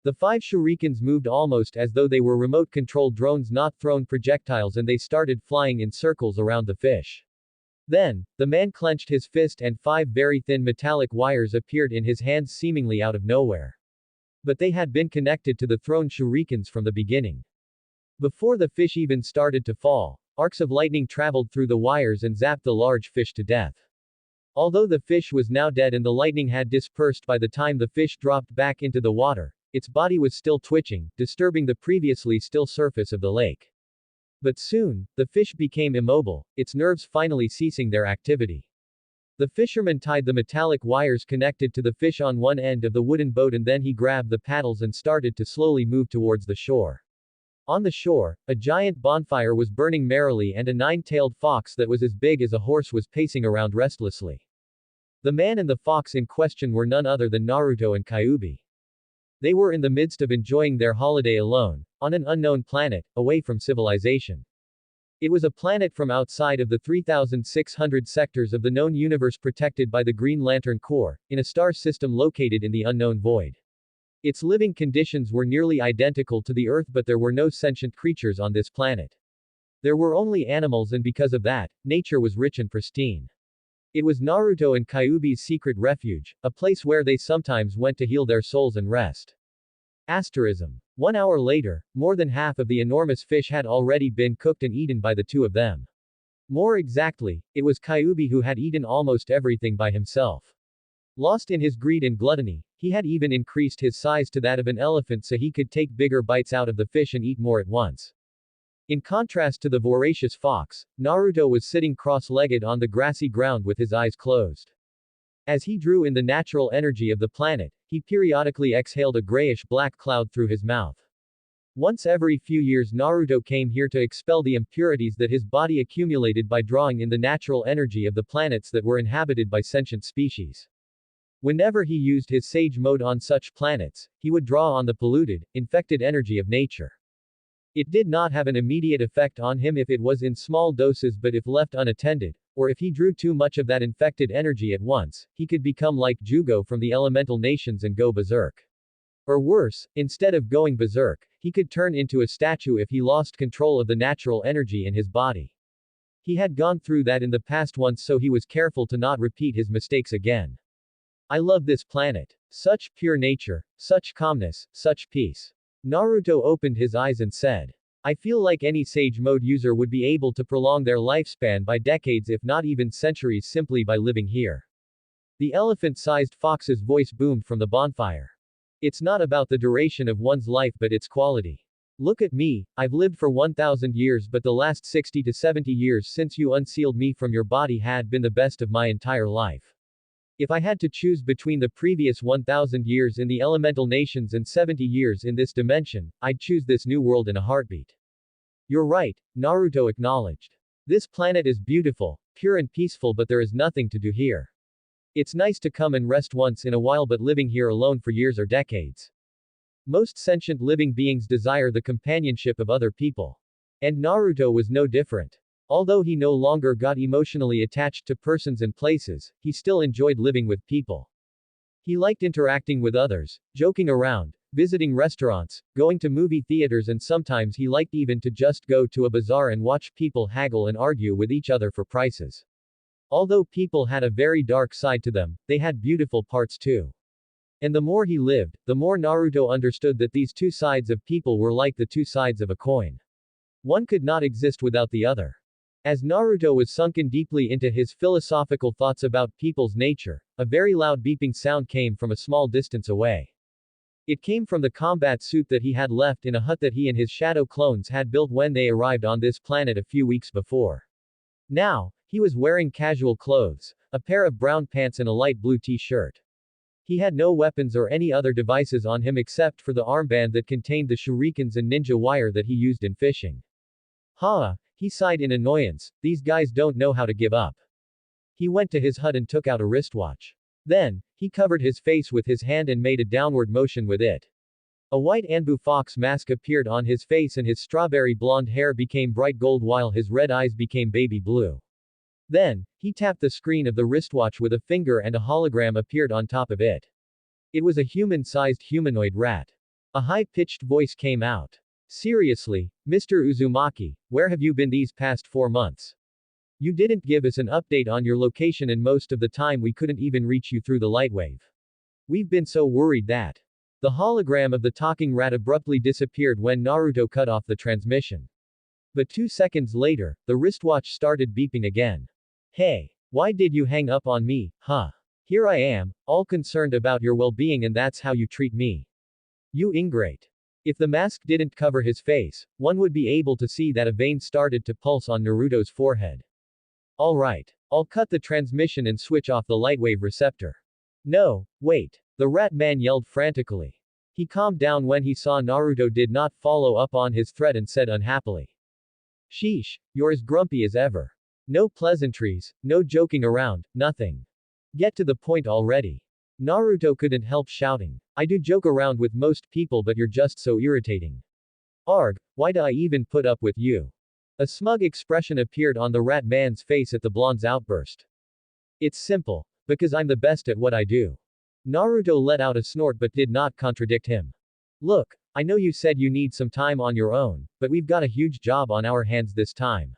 The 5 shurikens moved almost as though they were remote-controlled drones not thrown projectiles and they started flying in circles around the fish. Then, the man clenched his fist and 5 very thin metallic wires appeared in his hands seemingly out of nowhere. But they had been connected to the thrown shurikens from the beginning. Before the fish even started to fall, arcs of lightning traveled through the wires and zapped the large fish to death. Although the fish was now dead and the lightning had dispersed by the time the fish dropped back into the water, its body was still twitching, disturbing the previously still surface of the lake. But soon, the fish became immobile, its nerves finally ceasing their activity. The fisherman tied the metallic wires connected to the fish on one end of the wooden boat and then he grabbed the paddles and started to slowly move towards the shore. On the shore, a giant bonfire was burning merrily and a 9-tailed fox that was as big as a horse was pacing around restlessly. The man and the fox in question were none other than Naruto and Kyuubi. They were in the midst of enjoying their holiday alone, on an unknown planet, away from civilization. It was a planet from outside of the 3,600 sectors of the known universe protected by the Green Lantern Corps, in a star system located in the unknown void. Its living conditions were nearly identical to the Earth but there were no sentient creatures on this planet. There were only animals and because of that, nature was rich and pristine. It was Naruto and Kyuubi's secret refuge, a place where they sometimes went to heal their souls and rest. Asterism. 1 hour later, more than half of the enormous fish had already been cooked and eaten by the two of them. More exactly, it was Kyuubi who had eaten almost everything by himself. Lost in his greed and gluttony, he had even increased his size to that of an elephant so he could take bigger bites out of the fish and eat more at once. In contrast to the voracious fox, Naruto was sitting cross-legged on the grassy ground with his eyes closed. As he drew in the natural energy of the planet, he periodically exhaled a grayish-black cloud through his mouth. Once every few years Naruto came here to expel the impurities that his body accumulated by drawing in the natural energy of the planets that were inhabited by sentient species. Whenever he used his sage mode on such planets, he would draw on the polluted, infected energy of nature. It did not have an immediate effect on him if it was in small doses but if left unattended, or if he drew too much of that infected energy at once, he could become like Jugo from the elemental nations and go berserk. Or worse, instead of going berserk, he could turn into a statue if he lost control of the natural energy in his body. He had gone through that in the past once so he was careful to not repeat his mistakes again. I love this planet. Such pure nature, such calmness, such peace. Naruto opened his eyes and said. I feel like any sage mode user would be able to prolong their lifespan by decades if not even centuries simply by living here. The elephant-sized fox's voice boomed from the bonfire. It's not about the duration of one's life but its quality. Look at me, I've lived for 1000 years, but the last 60 to 70 years since you unsealed me from your body had been the best of my entire life. If I had to choose between the previous 1000 years in the elemental nations and 70 years in this dimension, I'd choose this new world in a heartbeat. You're right, Naruto acknowledged. This planet is beautiful, pure and peaceful, but there is nothing to do here. It's nice to come and rest once in a while, but living here alone for years or decades. Most sentient living beings desire the companionship of other people. And Naruto was no different. Although he no longer got emotionally attached to persons and places, he still enjoyed living with people. He liked interacting with others, joking around, visiting restaurants, going to movie theaters, and sometimes he liked even to just go to a bazaar and watch people haggle and argue with each other for prices. Although people had a very dark side to them, they had beautiful parts too. And the more he lived, the more Naruto understood that these two sides of people were like the two sides of a coin. One could not exist without the other. As Naruto was sunken deeply into his philosophical thoughts about people's nature, a very loud beeping sound came from a small distance away. It came from the combat suit that he had left in a hut that he and his shadow clones had built when they arrived on this planet a few weeks before. Now, he was wearing casual clothes, a pair of brown pants and a light blue t-shirt. He had no weapons or any other devices on him except for the armband that contained the shurikens and ninja wire that he used in fishing. He sighed in annoyance, these guys don't know how to give up. He went to his hut and took out a wristwatch. Then, he covered his face with his hand and made a downward motion with it. A white Anbu fox mask appeared on his face and his strawberry blonde hair became bright gold while his red eyes became baby blue. Then, he tapped the screen of the wristwatch with a finger and a hologram appeared on top of it. It was a human-sized humanoid rat. A high-pitched voice came out. Seriously, Mr. Uzumaki, where have you been these past 4 months? You didn't give us an update on your location and most of the time we couldn't even reach you through the lightwave. We've been so worried that. The hologram of the talking rat abruptly disappeared when Naruto cut off the transmission. But 2 seconds later, the wristwatch started beeping again. Hey, why did you hang up on me, huh? Here I am, all concerned about your well-being and that's how you treat me. You ingrate. If the mask didn't cover his face, one would be able to see that a vein started to pulse on Naruto's forehead. Alright. I'll cut the transmission and switch off the lightwave receptor. No, wait. The rat man yelled frantically. He calmed down when he saw Naruto did not follow up on his threat and said unhappily. Sheesh, you're as grumpy as ever. No pleasantries, no joking around, nothing. Get to the point already. Naruto couldn't help shouting. I do joke around with most people but you're just so irritating. Arg, why do I even put up with you? A smug expression appeared on the rat man's face at the blonde's outburst. It's simple. Because I'm the best at what I do. Naruto let out a snort but did not contradict him. Look, I know you said you need some time on your own, but we've got a huge job on our hands this time.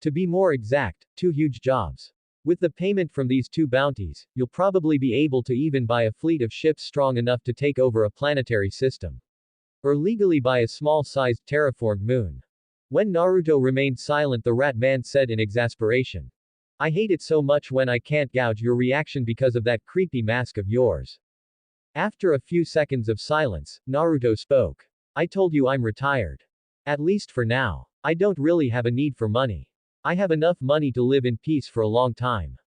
To be more exact, 2 huge jobs. With the payment from these 2 bounties, you'll probably be able to even buy a fleet of ships strong enough to take over a planetary system. Or legally buy a small-sized terraformed moon. When Naruto remained silent, the rat man said in exasperation. I hate it so much when I can't gauge your reaction because of that creepy mask of yours. After a few seconds of silence, Naruto spoke. I told you I'm retired. At least for now. I don't really have a need for money. I have enough money to live in peace for a long time.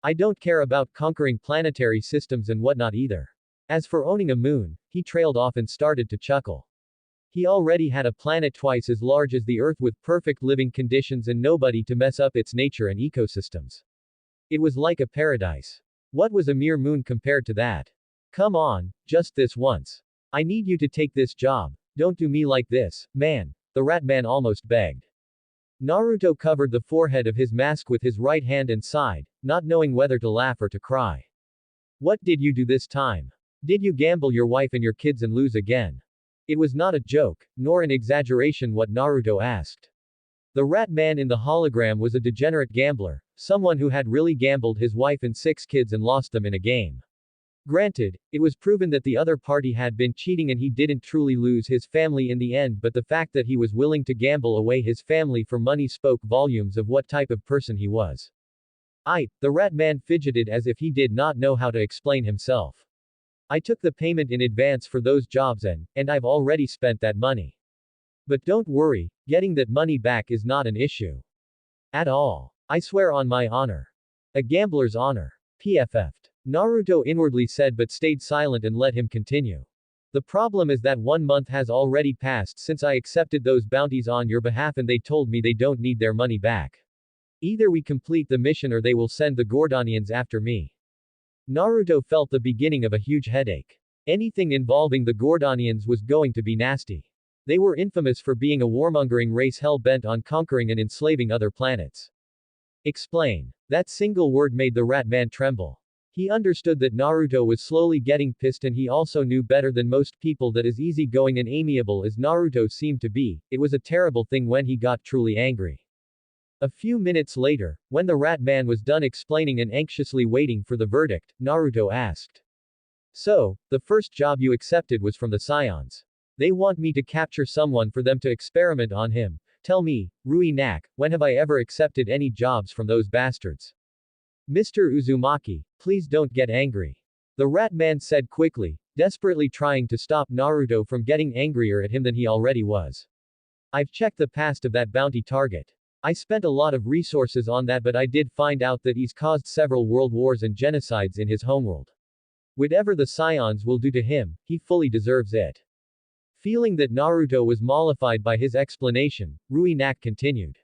I don't care about conquering planetary systems and whatnot either. As for owning a moon, he trailed off and started to chuckle. He already had a planet twice as large as the Earth with perfect living conditions and nobody to mess up its nature and ecosystems. It was like a paradise. What was a mere moon compared to that? Come on, just this once. I need you to take this job. Don't do me like this, man, the rat man almost begged. Naruto covered the forehead of his mask with his right hand and sighed, not knowing whether to laugh or to cry. What did you do this time? Did you gamble your wife and your kids and lose again? It was not a joke, nor an exaggeration what Naruto asked. The rat man in the hologram was a degenerate gambler, someone who had really gambled his wife and 6 kids and lost them in a game. Granted, it was proven that the other party had been cheating and he didn't truly lose his family in the end, but the fact that he was willing to gamble away his family for money spoke volumes of what type of person he was. The rat man fidgeted as if he did not know how to explain himself. I took the payment in advance for those jobs and I've already spent that money. But don't worry, getting that money back is not an issue. At all. I swear on my honor. A gambler's honor. PFF'd. Naruto inwardly said but stayed silent and let him continue. The problem is that 1 month has already passed since I accepted those bounties on your behalf and they told me they don't need their money back. Either we complete the mission or they will send the Gordonians after me. Naruto felt the beginning of a huge headache. Anything involving the Gordonians was going to be nasty. They were infamous for being a warmongering race hell-bent on conquering and enslaving other planets. Explain. That single word made the rat man tremble. He understood that Naruto was slowly getting pissed and he also knew better than most people that as easygoing and amiable as Naruto seemed to be, it was a terrible thing when he got truly angry. A few minutes later, when the rat man was done explaining and anxiously waiting for the verdict, Naruto asked. So, the first job you accepted was from the Scions. They want me to capture someone for them to experiment on him. Tell me, Rui Nak, when have I ever accepted any jobs from those bastards? Mr. Uzumaki, please don't get angry. The rat man said quickly, desperately trying to stop Naruto from getting angrier at him than he already was. I've checked the past of that bounty target. I spent a lot of resources on that but I did find out that he's caused several world wars and genocides in his homeworld. Whatever the Scions will do to him, he fully deserves it. Feeling that Naruto was mollified by his explanation, Rui Nak continued.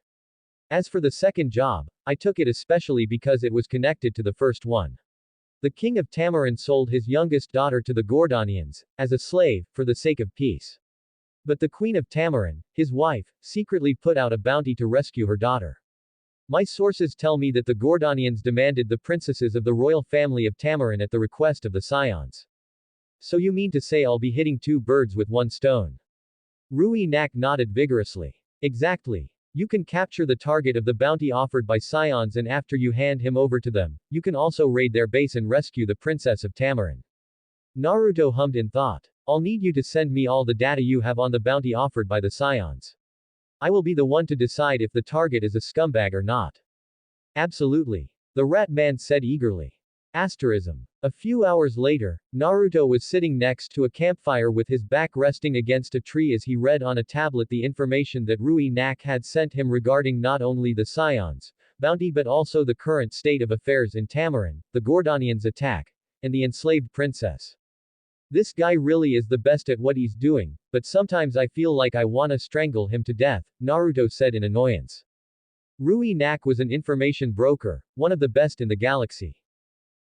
As for the second job, I took it especially because it was connected to the first one. The king of Tamarin sold his youngest daughter to the Gordonians, as a slave, for the sake of peace. But the queen of Tamarin, his wife, secretly put out a bounty to rescue her daughter. My sources tell me that the Gordonians demanded the princesses of the royal family of Tamarin at the request of the Scions. So you mean to say I'll be hitting two birds with one stone? Rui Nak nodded vigorously. Exactly. You can capture the target of the bounty offered by Scions and after you hand him over to them, you can also raid their base and rescue the princess of Tamarin. Naruto hummed in thought. I'll need you to send me all the data you have on the bounty offered by the Scions. I will be the one to decide if the target is a scumbag or not. Absolutely. The rat man said eagerly. Asterism. A few hours later, Naruto was sitting next to a campfire with his back resting against a tree as he read on a tablet the information that Rui Nak had sent him regarding not only the Scions bounty but also the current state of affairs in Tamarin, the Gordonians' attack, and the enslaved princess. This guy really is the best at what he's doing, but sometimes I feel like I wanna strangle him to death, Naruto said in annoyance. Rui Nak was an information broker, one of the best in the galaxy.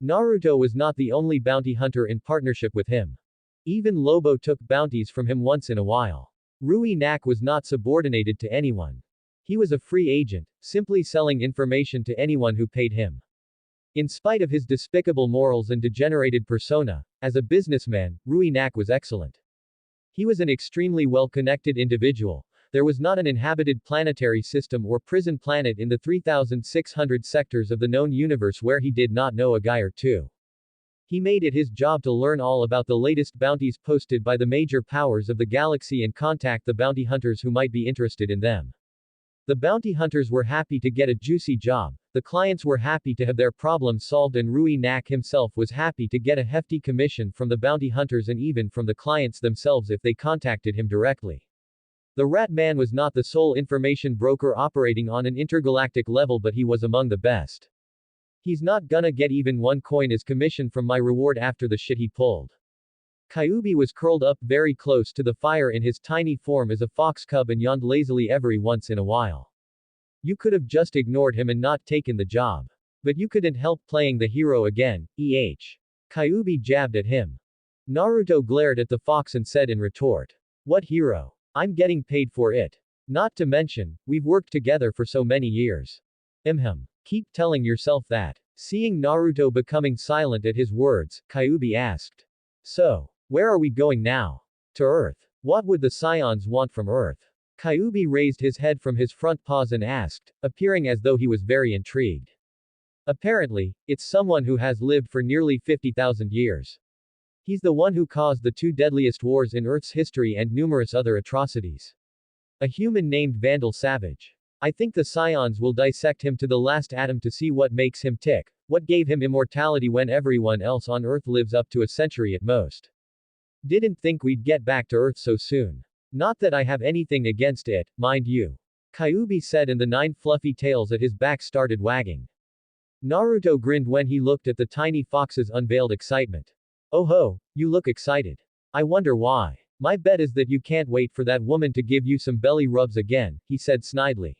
Naruto was not the only bounty hunter in partnership with him. Even Lobo took bounties from him once in a while. Rui Nak was not subordinated to anyone. He was a free agent, simply selling information to anyone who paid him. In spite of his despicable morals and degenerated persona, as a businessman, Rui Nak was excellent. He was an extremely well-connected individual. There was not an inhabited planetary system or prison planet in the 3,600 sectors of the known universe where he did not know a guy or two. He made it his job to learn all about the latest bounties posted by the major powers of the galaxy and contact the bounty hunters who might be interested in them. The bounty hunters were happy to get a juicy job, the clients were happy to have their problems solved and Rui Nak himself was happy to get a hefty commission from the bounty hunters and even from the clients themselves if they contacted him directly. The rat man was not the sole information broker operating on an intergalactic level but he was among the best. He's not gonna get even one coin as commission from my reward after the shit he pulled. Kyuubi was curled up very close to the fire in his tiny form as a fox cub and yawned lazily every once in a while. You could have just ignored him and not taken the job. But you couldn't help playing the hero again, Kyuubi jabbed at him. Naruto glared at the fox and said in retort. What hero? I'm getting paid for it. Not to mention, we've worked together for so many years. Keep telling yourself that. Seeing Naruto becoming silent at his words, Kyuubi asked. So, where are we going now? To Earth. What would the Scions want from Earth? Kyuubi raised his head from his front paws and asked, appearing as though he was very intrigued. Apparently, it's someone who has lived for nearly 50,000 years. He's the one who caused the two deadliest wars in Earth's history and numerous other atrocities. A human named Vandal Savage. I think the Scions will dissect him to the last atom to see what makes him tick, what gave him immortality when everyone else on Earth lives up to a century at most. Didn't think we'd get back to Earth so soon. Not that I have anything against it, mind you. Kyuubi said, and the 9 fluffy tails at his back started wagging. Naruto grinned when he looked at the tiny fox's unveiled excitement. Oh ho, you look excited. I wonder why. My bet is that you can't wait for that woman to give you some belly rubs again, he said snidely.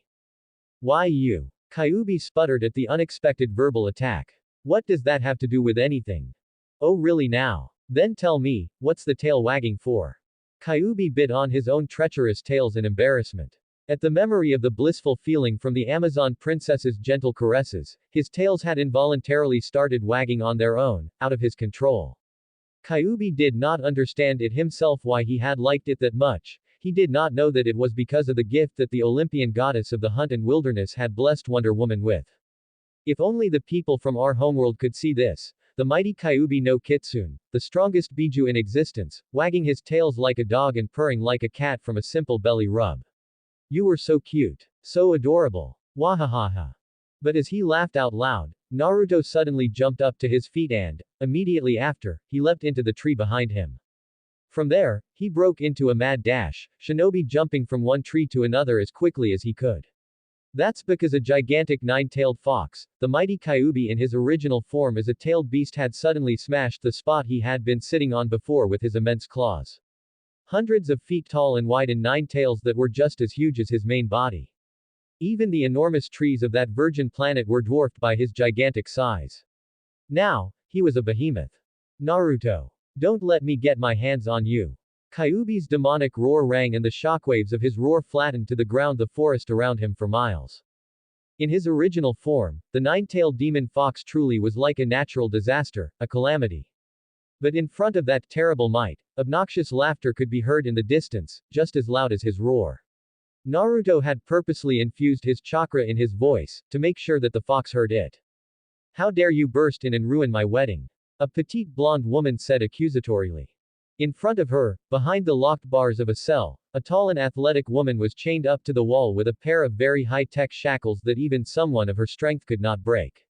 Why you? Kyuubi sputtered at the unexpected verbal attack. What does that have to do with anything? Oh really now? Then tell me, what's the tail wagging for? Kyuubi bit on his own treacherous tails in embarrassment. At the memory of the blissful feeling from the Amazon princess's gentle caresses, his tails had involuntarily started wagging on their own, out of his control. Kyuubi did not understand it himself why he had liked it that much. He did not know that it was because of the gift that the Olympian goddess of the hunt and wilderness had blessed Wonder Woman with. If only the people from our homeworld could see this. The mighty Kyuubi no Kitsune, the strongest Biju in existence, wagging his tails like a dog and purring like a cat from a simple belly rub. You were so cute. So adorable. Wahahaha. But as he laughed out loud, Naruto suddenly jumped up to his feet and, immediately after, he leapt into the tree behind him. From there, he broke into a mad dash, shinobi jumping from one tree to another as quickly as he could. That's because a gigantic 9-tailed fox, the mighty Kyuubi in his original form as a tailed beast, had suddenly smashed the spot he had been sitting on before with his immense claws. Hundreds of feet tall and wide, and 9 tails that were just as huge as his main body. Even the enormous trees of that virgin planet were dwarfed by his gigantic size. Now, he was a behemoth. Naruto. Don't let me get my hands on you. Kyuubi's demonic roar rang, and the shockwaves of his roar flattened to the ground the forest around him for miles. In his original form, the 9-tailed demon fox truly was like a natural disaster, a calamity. But in front of that terrible might, obnoxious laughter could be heard in the distance, just as loud as his roar. Naruto had purposely infused his chakra in his voice, to make sure that the fox heard it. How dare you burst in and ruin my wedding? A petite blonde woman said accusatorily. In front of her, behind the locked bars of a cell, a tall and athletic woman was chained up to the wall with a pair of very high-tech shackles that even someone of her strength could not break.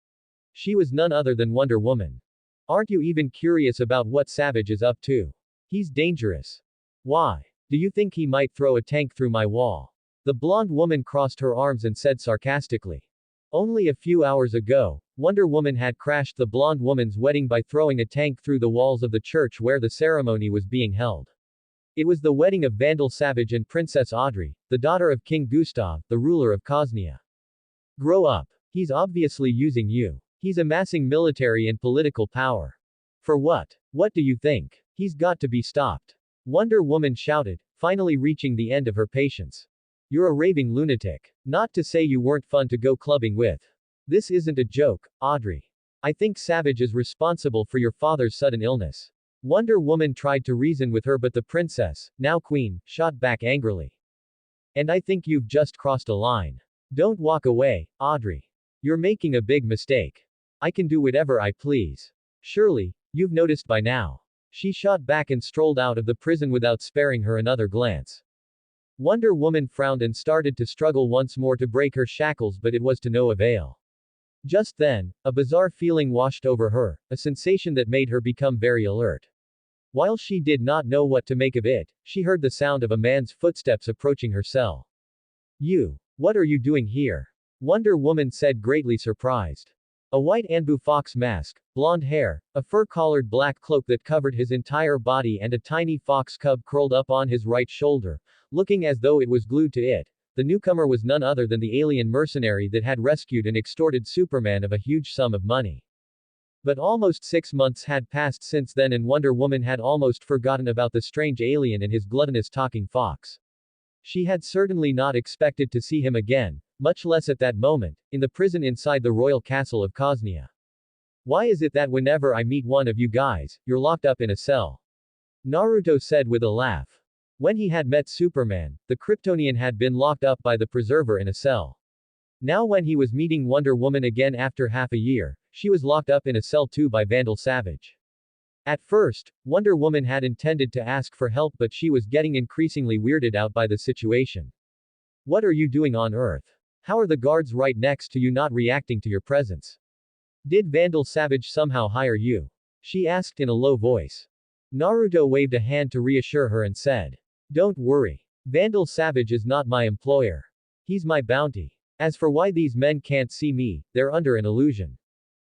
She was none other than Wonder Woman. Aren't you even curious about what Savage is up to? He's dangerous. Why? Do you think he might throw a tank through my wall? The blonde woman crossed her arms and said sarcastically. Only a few hours ago, Wonder Woman had crashed the blonde woman's wedding by throwing a tank through the walls of the church where the ceremony was being held. It was the wedding of Vandal Savage and Princess Audrey, the daughter of King Gustav, the ruler of Cosnia. Grow up. He's obviously using you. He's amassing military and political power. For what? What do you think? He's got to be stopped. Wonder Woman shouted, finally reaching the end of her patience. You're a raving lunatic. Not to say you weren't fun to go clubbing with. This isn't a joke, Audrey. I think Savage is responsible for your father's sudden illness. Wonder Woman tried to reason with her, but the princess, now queen, shot back angrily. And I think you've just crossed a line. Don't walk away, Audrey. You're making a big mistake. I can do whatever I please. Surely, you've noticed by now. She shot back and strolled out of the prison without sparing her another glance. Wonder Woman frowned and started to struggle once more to break her shackles, but it was to no avail. Just then, a bizarre feeling washed over her, a sensation that made her become very alert. While she did not know what to make of it, she heard the sound of a man's footsteps approaching her cell. You. What are you doing here? Wonder Woman said, greatly surprised. A white Anbu fox mask, blonde hair, a fur-collared black cloak that covered his entire body, and a tiny fox cub curled up on his right shoulder, looking as though it was glued to it. The newcomer was none other than the alien mercenary that had rescued and extorted Superman of a huge sum of money. But almost 6 months had passed since then, and Wonder Woman had almost forgotten about the strange alien and his gluttonous talking fox. She had certainly not expected to see him again, much less at that moment, in the prison inside the royal castle of Cosnia. Why is it that whenever I meet one of you guys, you're locked up in a cell? Naruto said with a laugh. When he had met Superman, the Kryptonian had been locked up by the Preserver in a cell. Now when he was meeting Wonder Woman again after half a year, she was locked up in a cell too by Vandal Savage. At first, Wonder Woman had intended to ask for help, but she was getting increasingly weirded out by the situation. What are you doing on Earth? How are the guards right next to you not reacting to your presence? Did Vandal Savage somehow hire you? She asked in a low voice. Naruto waved a hand to reassure her and said, don't worry. Vandal Savage is not my employer. He's my bounty. As for why these men can't see me, they're under an illusion.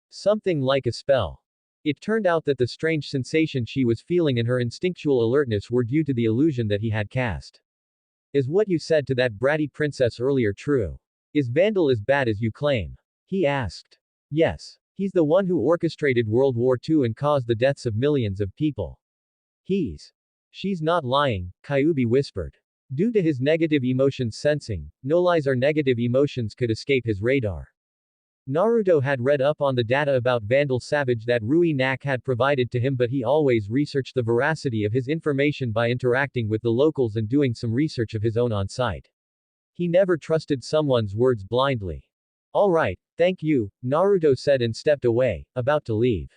Something like a spell. It turned out that the strange sensation she was feeling and her instinctual alertness were due to the illusion that he had cast. Is what you said to that bratty princess earlier true? Is Vandal as bad as you claim? He asked. Yes. He's the one who orchestrated World War II and caused the deaths of millions of people. She's not lying, Kyuubi whispered. Due to his negative emotions sensing, no lies or negative emotions could escape his radar. Naruto had read up on the data about Vandal Savage that Rui Nak had provided to him, but he always researched the veracity of his information by interacting with the locals and doing some research of his own on site. He never trusted someone's words blindly. Alright, thank you, Naruto said and stepped away, about to leave.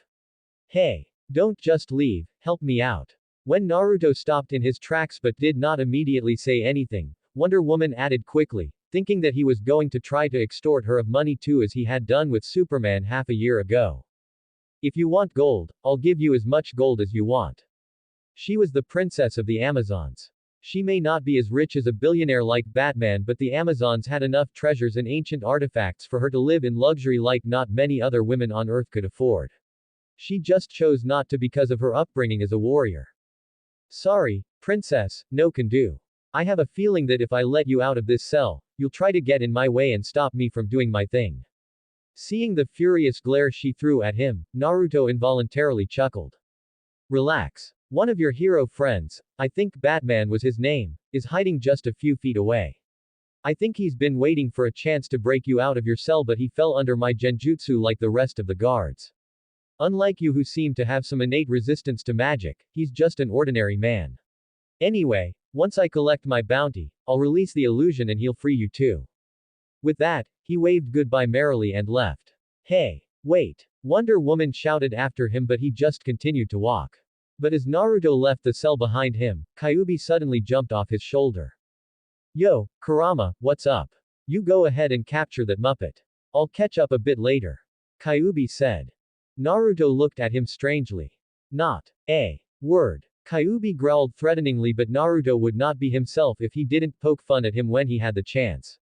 Hey, don't just leave, help me out. When Naruto stopped in his tracks but did not immediately say anything, Wonder Woman added quickly, thinking that he was going to try to extort her of money too, as he had done with Superman half a year ago. If you want gold, I'll give you as much gold as you want. She was the princess of the Amazons. She may not be as rich as a billionaire like Batman, but the Amazons had enough treasures and ancient artifacts for her to live in luxury like not many other women on Earth could afford. She just chose not to because of her upbringing as a warrior. Sorry, princess, no can do. I have a feeling that if I let you out of this cell, you'll try to get in my way and stop me from doing my thing. Seeing the furious glare she threw at him, Naruto involuntarily chuckled. Relax. One of your hero friends, I think Batman was his name, is hiding just a few feet away. I think he's been waiting for a chance to break you out of your cell, but he fell under my genjutsu like the rest of the guards. Unlike you, who seem to have some innate resistance to magic, he's just an ordinary man. Anyway, once I collect my bounty, I'll release the illusion and he'll free you too. With that, he waved goodbye merrily and left. Hey, wait! Wonder Woman shouted after him, but he just continued to walk. But as Naruto left the cell behind him, Kyuubi suddenly jumped off his shoulder. Yo, Kurama, what's up? You go ahead and capture that Muppet. I'll catch up a bit later. Kyuubi said. Naruto looked at him strangely. Not a word. Kyuubi growled threateningly, but Naruto would not be himself if he didn't poke fun at him when he had the chance.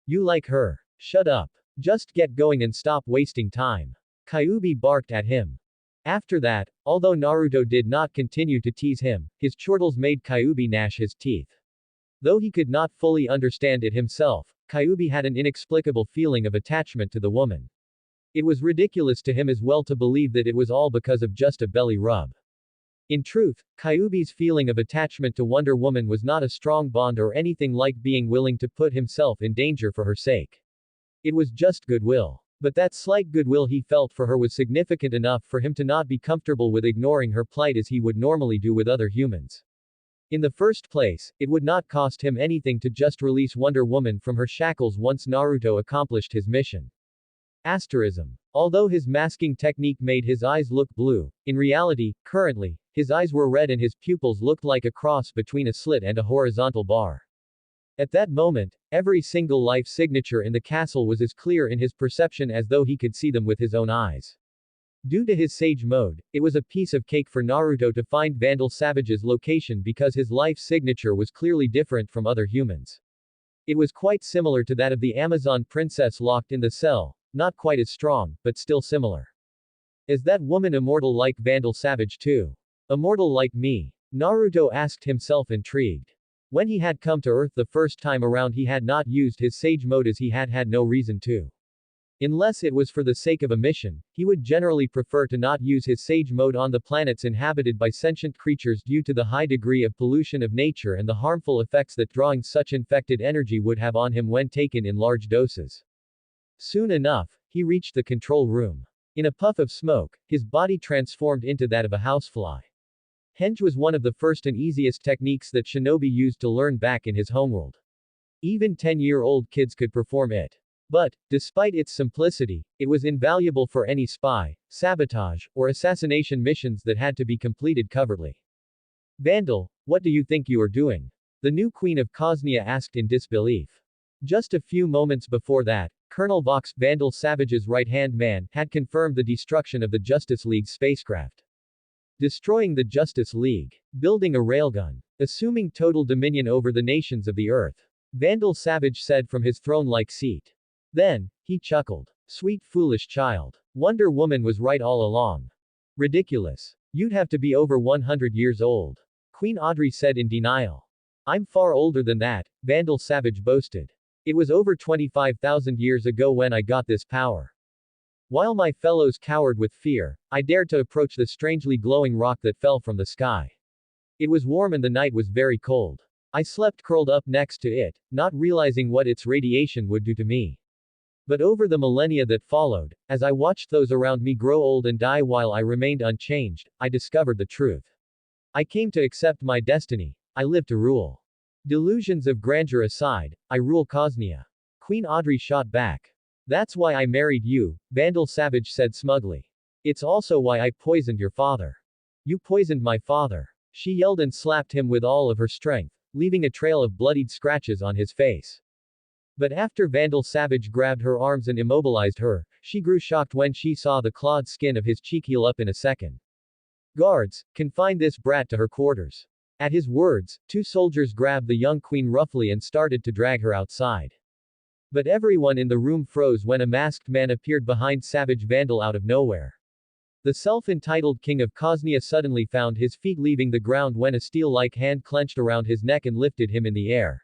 You like her? Shut up. Just get going and stop wasting time. Kyuubi barked at him. After that, although Naruto did not continue to tease him, his chortles made Kyuubi gnash his teeth. Though he could not fully understand it himself, Kyuubi had an inexplicable feeling of attachment to the woman. It was ridiculous to him as well to believe that it was all because of just a belly rub. In truth, Kyuubi's feeling of attachment to Wonder Woman was not a strong bond or anything like being willing to put himself in danger for her sake. It was just goodwill. But that slight goodwill he felt for her was significant enough for him to not be comfortable with ignoring her plight as he would normally do with other humans. In the first place, it would not cost him anything to just release Wonder Woman from her shackles once Naruto accomplished his mission. Asterism. Although his masking technique made his eyes look blue, in reality, currently, his eyes were red and his pupils looked like a cross between a slit and a horizontal bar. At that moment, every single life signature in the castle was as clear in his perception as though he could see them with his own eyes. Due to his sage mode, it was a piece of cake for Naruto to find Vandal Savage's location because his life signature was clearly different from other humans. It was quite similar to that of the Amazon princess locked in the cell, not quite as strong, but still similar. Is that woman immortal like Vandal Savage too? Immortal like me? Naruto asked himself, intrigued. When he had come to Earth the first time around, he had not used his sage mode as he had no reason to. Unless it was for the sake of a mission, he would generally prefer to not use his sage mode on the planets inhabited by sentient creatures due to the high degree of pollution of nature and the harmful effects that drawing such infected energy would have on him when taken in large doses. Soon enough, he reached the control room. In a puff of smoke, his body transformed into that of a housefly. Henge was one of the first and easiest techniques that shinobi used to learn back in his homeworld. Even 10-year-old kids could perform it. But, despite its simplicity, it was invaluable for any spy, sabotage, or assassination missions that had to be completed covertly. Vandal, what do you think you are doing? The new queen of Cosnia asked in disbelief. Just a few moments before that, Colonel Vox, Vandal Savage's right-hand man, had confirmed the destruction of the Justice League's spacecraft. Destroying the Justice League. Building a railgun. assuming total dominion over the nations of the earth. Vandal Savage said from his throne-like seat. Then, he chuckled. Sweet foolish child. Wonder Woman was right all along. Ridiculous. You'd have to be over 100 years old. Queen Audrey said in denial. I'm far older than that, Vandal Savage boasted. It was over 25,000 years ago when I got this power. While my fellows cowered with fear, I dared to approach the strangely glowing rock that fell from the sky. It was warm and the night was very cold. I slept curled up next to it, not realizing what its radiation would do to me. But over the millennia that followed, as I watched those around me grow old and die while I remained unchanged, I discovered the truth. I came to accept my destiny. I live to rule. Delusions of grandeur aside, I rule Cosnia. Queen Audrey shot back. That's why I married you, Vandal Savage said smugly. It's also why I poisoned your father. You poisoned my father. She yelled and slapped him with all of her strength, leaving a trail of bloodied scratches on his face. But after Vandal Savage grabbed her arms and immobilized her, she grew shocked when she saw the clawed skin of his cheek heal up in a second. Guards, confine this brat to her quarters. At his words, 2 soldiers grabbed the young queen roughly and started to drag her outside. But everyone in the room froze when a masked man appeared behind Savage Vandal out of nowhere. The self-entitled king of Cosnia suddenly found his feet leaving the ground when a steel-like hand clenched around his neck and lifted him in the air.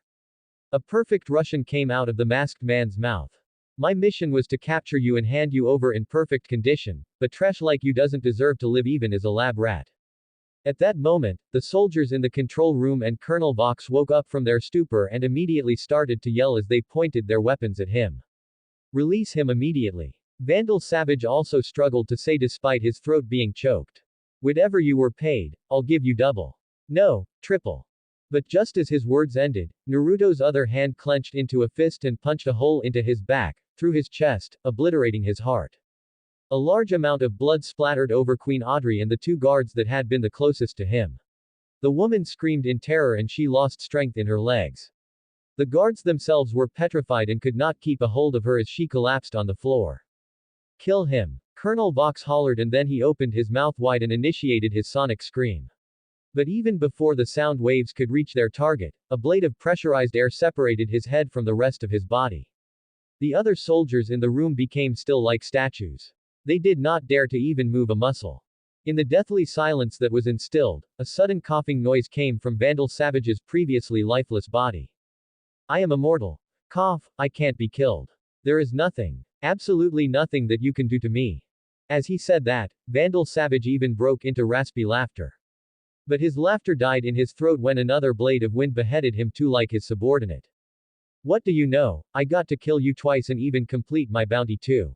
A perfect Russian came out of the masked man's mouth. My mission was to capture you and hand you over in perfect condition, but trash like you doesn't deserve to live even as a lab rat. At that moment, the soldiers in the control room and Colonel Vox woke up from their stupor and immediately started to yell as they pointed their weapons at him. Release him immediately. Vandal Savage also struggled to say despite his throat being choked. Whatever you were paid, I'll give you double. No, triple. But just as his words ended, Naruto's other hand clenched into a fist and punched a hole into his back, through his chest, obliterating his heart. A large amount of blood splattered over Queen Audrey and the 2 guards that had been the closest to him. The woman screamed in terror and she lost strength in her legs. The guards themselves were petrified and could not keep a hold of her as she collapsed on the floor. Kill him. Colonel Vox hollered and then he opened his mouth wide and initiated his sonic scream. But even before the sound waves could reach their target, a blade of pressurized air separated his head from the rest of his body. The other soldiers in the room became still like statues. They did not dare to even move a muscle. In the deathly silence that was instilled, a sudden coughing noise came from Vandal Savage's previously lifeless body. I am immortal. Cough, I can't be killed. There is nothing, absolutely nothing that you can do to me. As he said that, Vandal Savage even broke into raspy laughter. But his laughter died in his throat when another blade of wind beheaded him too like his subordinate. What do you know, I got to kill you twice and even complete my bounty too.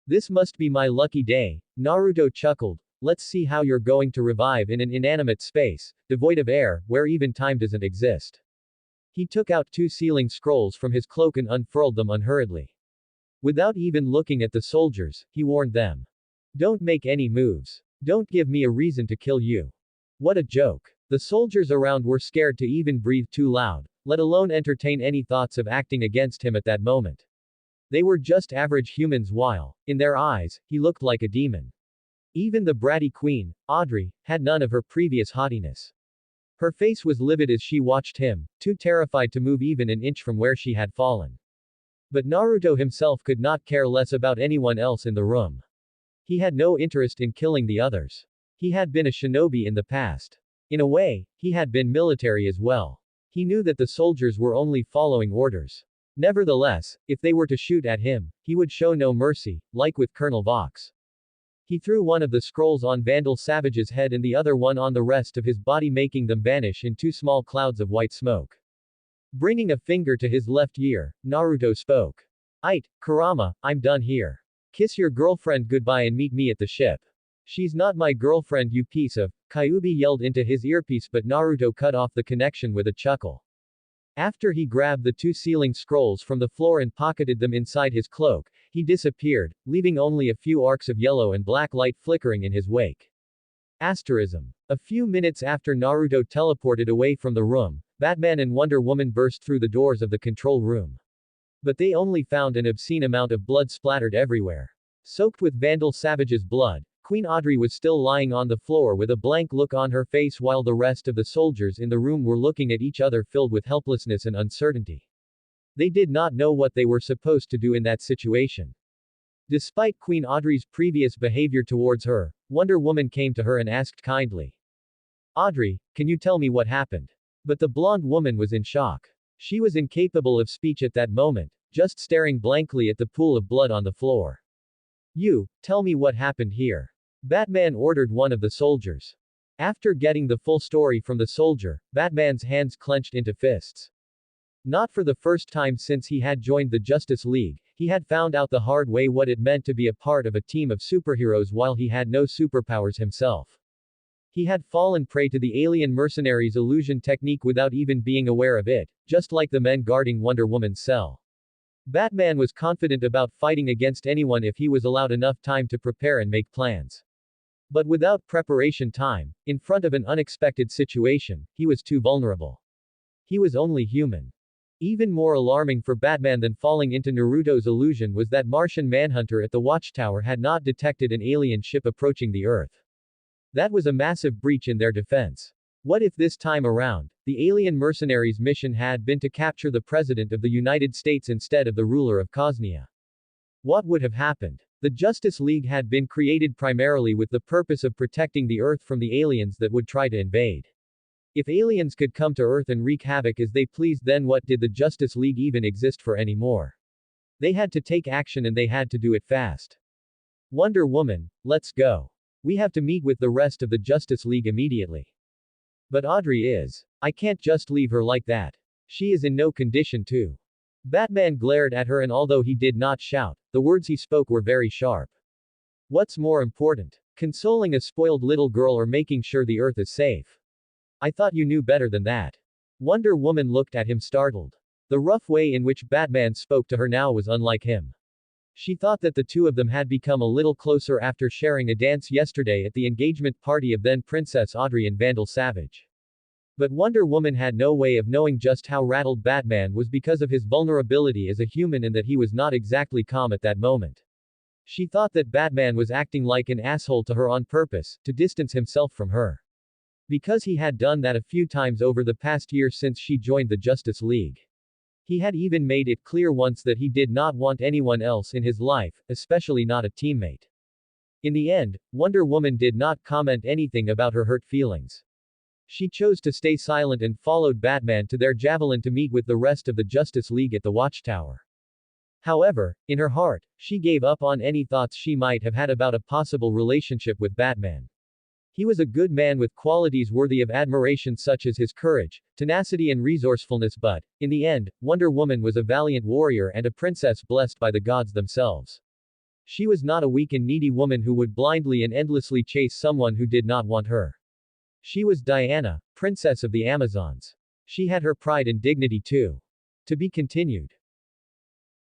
This must be my lucky day, Naruto chuckled. Let's see how you're going to revive in an inanimate space, devoid of air, where even time doesn't exist. He took out 2 sealing scrolls from his cloak and unfurled them unhurriedly. Without even looking at the soldiers, he warned them. Don't make any moves. Don't give me a reason to kill you. What a joke. The soldiers around were scared to even breathe too loud, let alone entertain any thoughts of acting against him at that moment. They were just average humans while, in their eyes, he looked like a demon. Even the bratty queen, Audrey, had none of her previous haughtiness. Her face was livid as she watched him, too terrified to move even an inch from where she had fallen. But Naruto himself could not care less about anyone else in the room. He had no interest in killing the others. He had been a shinobi in the past. In a way, he had been military as well. He knew that the soldiers were only following orders. Nevertheless, if they were to shoot at him, he would show no mercy, like with Colonel Vox. He threw one of the scrolls on Vandal Savage's head and the other one on the rest of his body, making them vanish in 2 small clouds of white smoke. Bringing a finger to his left ear, Naruto spoke. Ait, Kurama, I'm done here. Kiss your girlfriend goodbye and meet me at the ship. She's not my girlfriend, you piece of, Kyuubi yelled into his earpiece, but Naruto cut off the connection with a chuckle. After he grabbed the 2 sealing scrolls from the floor and pocketed them inside his cloak, he disappeared, leaving only a few arcs of yellow and black light flickering in his wake. Asterism. A few minutes after Naruto teleported away from the room, Batman and Wonder Woman burst through the doors of the control room. But they only found an obscene amount of blood splattered everywhere. Soaked with Vandal Savage's blood, Queen Audrey was still lying on the floor with a blank look on her face while the rest of the soldiers in the room were looking at each other filled with helplessness and uncertainty. They did not know what they were supposed to do in that situation. Despite Queen Audrey's previous behavior towards her, Wonder Woman came to her and asked kindly, "Audrey, can you tell me what happened?" But the blonde woman was in shock. She was incapable of speech at that moment, just staring blankly at the pool of blood on the floor. "You, tell me what happened here," Batman ordered one of the soldiers. After getting the full story from the soldier, Batman's hands clenched into fists. Not for the first time since he had joined the Justice League, he had found out the hard way what it meant to be a part of a team of superheroes while he had no superpowers himself. He had fallen prey to the alien mercenaries' illusion technique without even being aware of it, just like the men guarding Wonder Woman's cell. Batman was confident about fighting against anyone if he was allowed enough time to prepare and make plans. But without preparation time, in front of an unexpected situation, he was too vulnerable. He was only human. Even more alarming for Batman than falling into Naruto's illusion was that Martian Manhunter at the Watchtower had not detected an alien ship approaching the Earth. That was a massive breach in their defense. What if this time around, the alien mercenaries' mission had been to capture the President of the United States instead of the ruler of Cosnia? What would have happened? The Justice League had been created primarily with the purpose of protecting the Earth from the aliens that would try to invade. If aliens could come to Earth and wreak havoc as they pleased, then what did the Justice League even exist for anymore? They had to take action and they had to do it fast. Wonder Woman, let's go. We have to meet with the rest of the Justice League immediately. But Audrey is. I can't just leave her like that. She is in no condition to. Batman glared at her, and although he did not shout, the words he spoke were very sharp. What's more important? Consoling a spoiled little girl or making sure the Earth is safe? I thought you knew better than that. Wonder Woman looked at him startled. The rough way in which Batman spoke to her now was unlike him. She thought that the two of them had become a little closer after sharing a dance yesterday at the engagement party of then Princess Audrey and Vandal Savage. But Wonder Woman had no way of knowing just how rattled Batman was because of his vulnerability as a human and that he was not exactly calm at that moment. She thought that Batman was acting like an asshole to her on purpose, to distance himself from her. Because he had done that a few times over the past year since she joined the Justice League. He had even made it clear once that he did not want anyone else in his life, especially not a teammate. In the end, Wonder Woman did not comment anything about her hurt feelings. She chose to stay silent and followed Batman to their javelin to meet with the rest of the Justice League at the Watchtower. However, in her heart, she gave up on any thoughts she might have had about a possible relationship with Batman. He was a good man with qualities worthy of admiration such as his courage, tenacity and resourcefulness, but, in the end, Wonder Woman was a valiant warrior and a princess blessed by the gods themselves. She was not a weak and needy woman who would blindly and endlessly chase someone who did not want her. She was Diana, princess of the Amazons. She had her pride and dignity too. To be continued.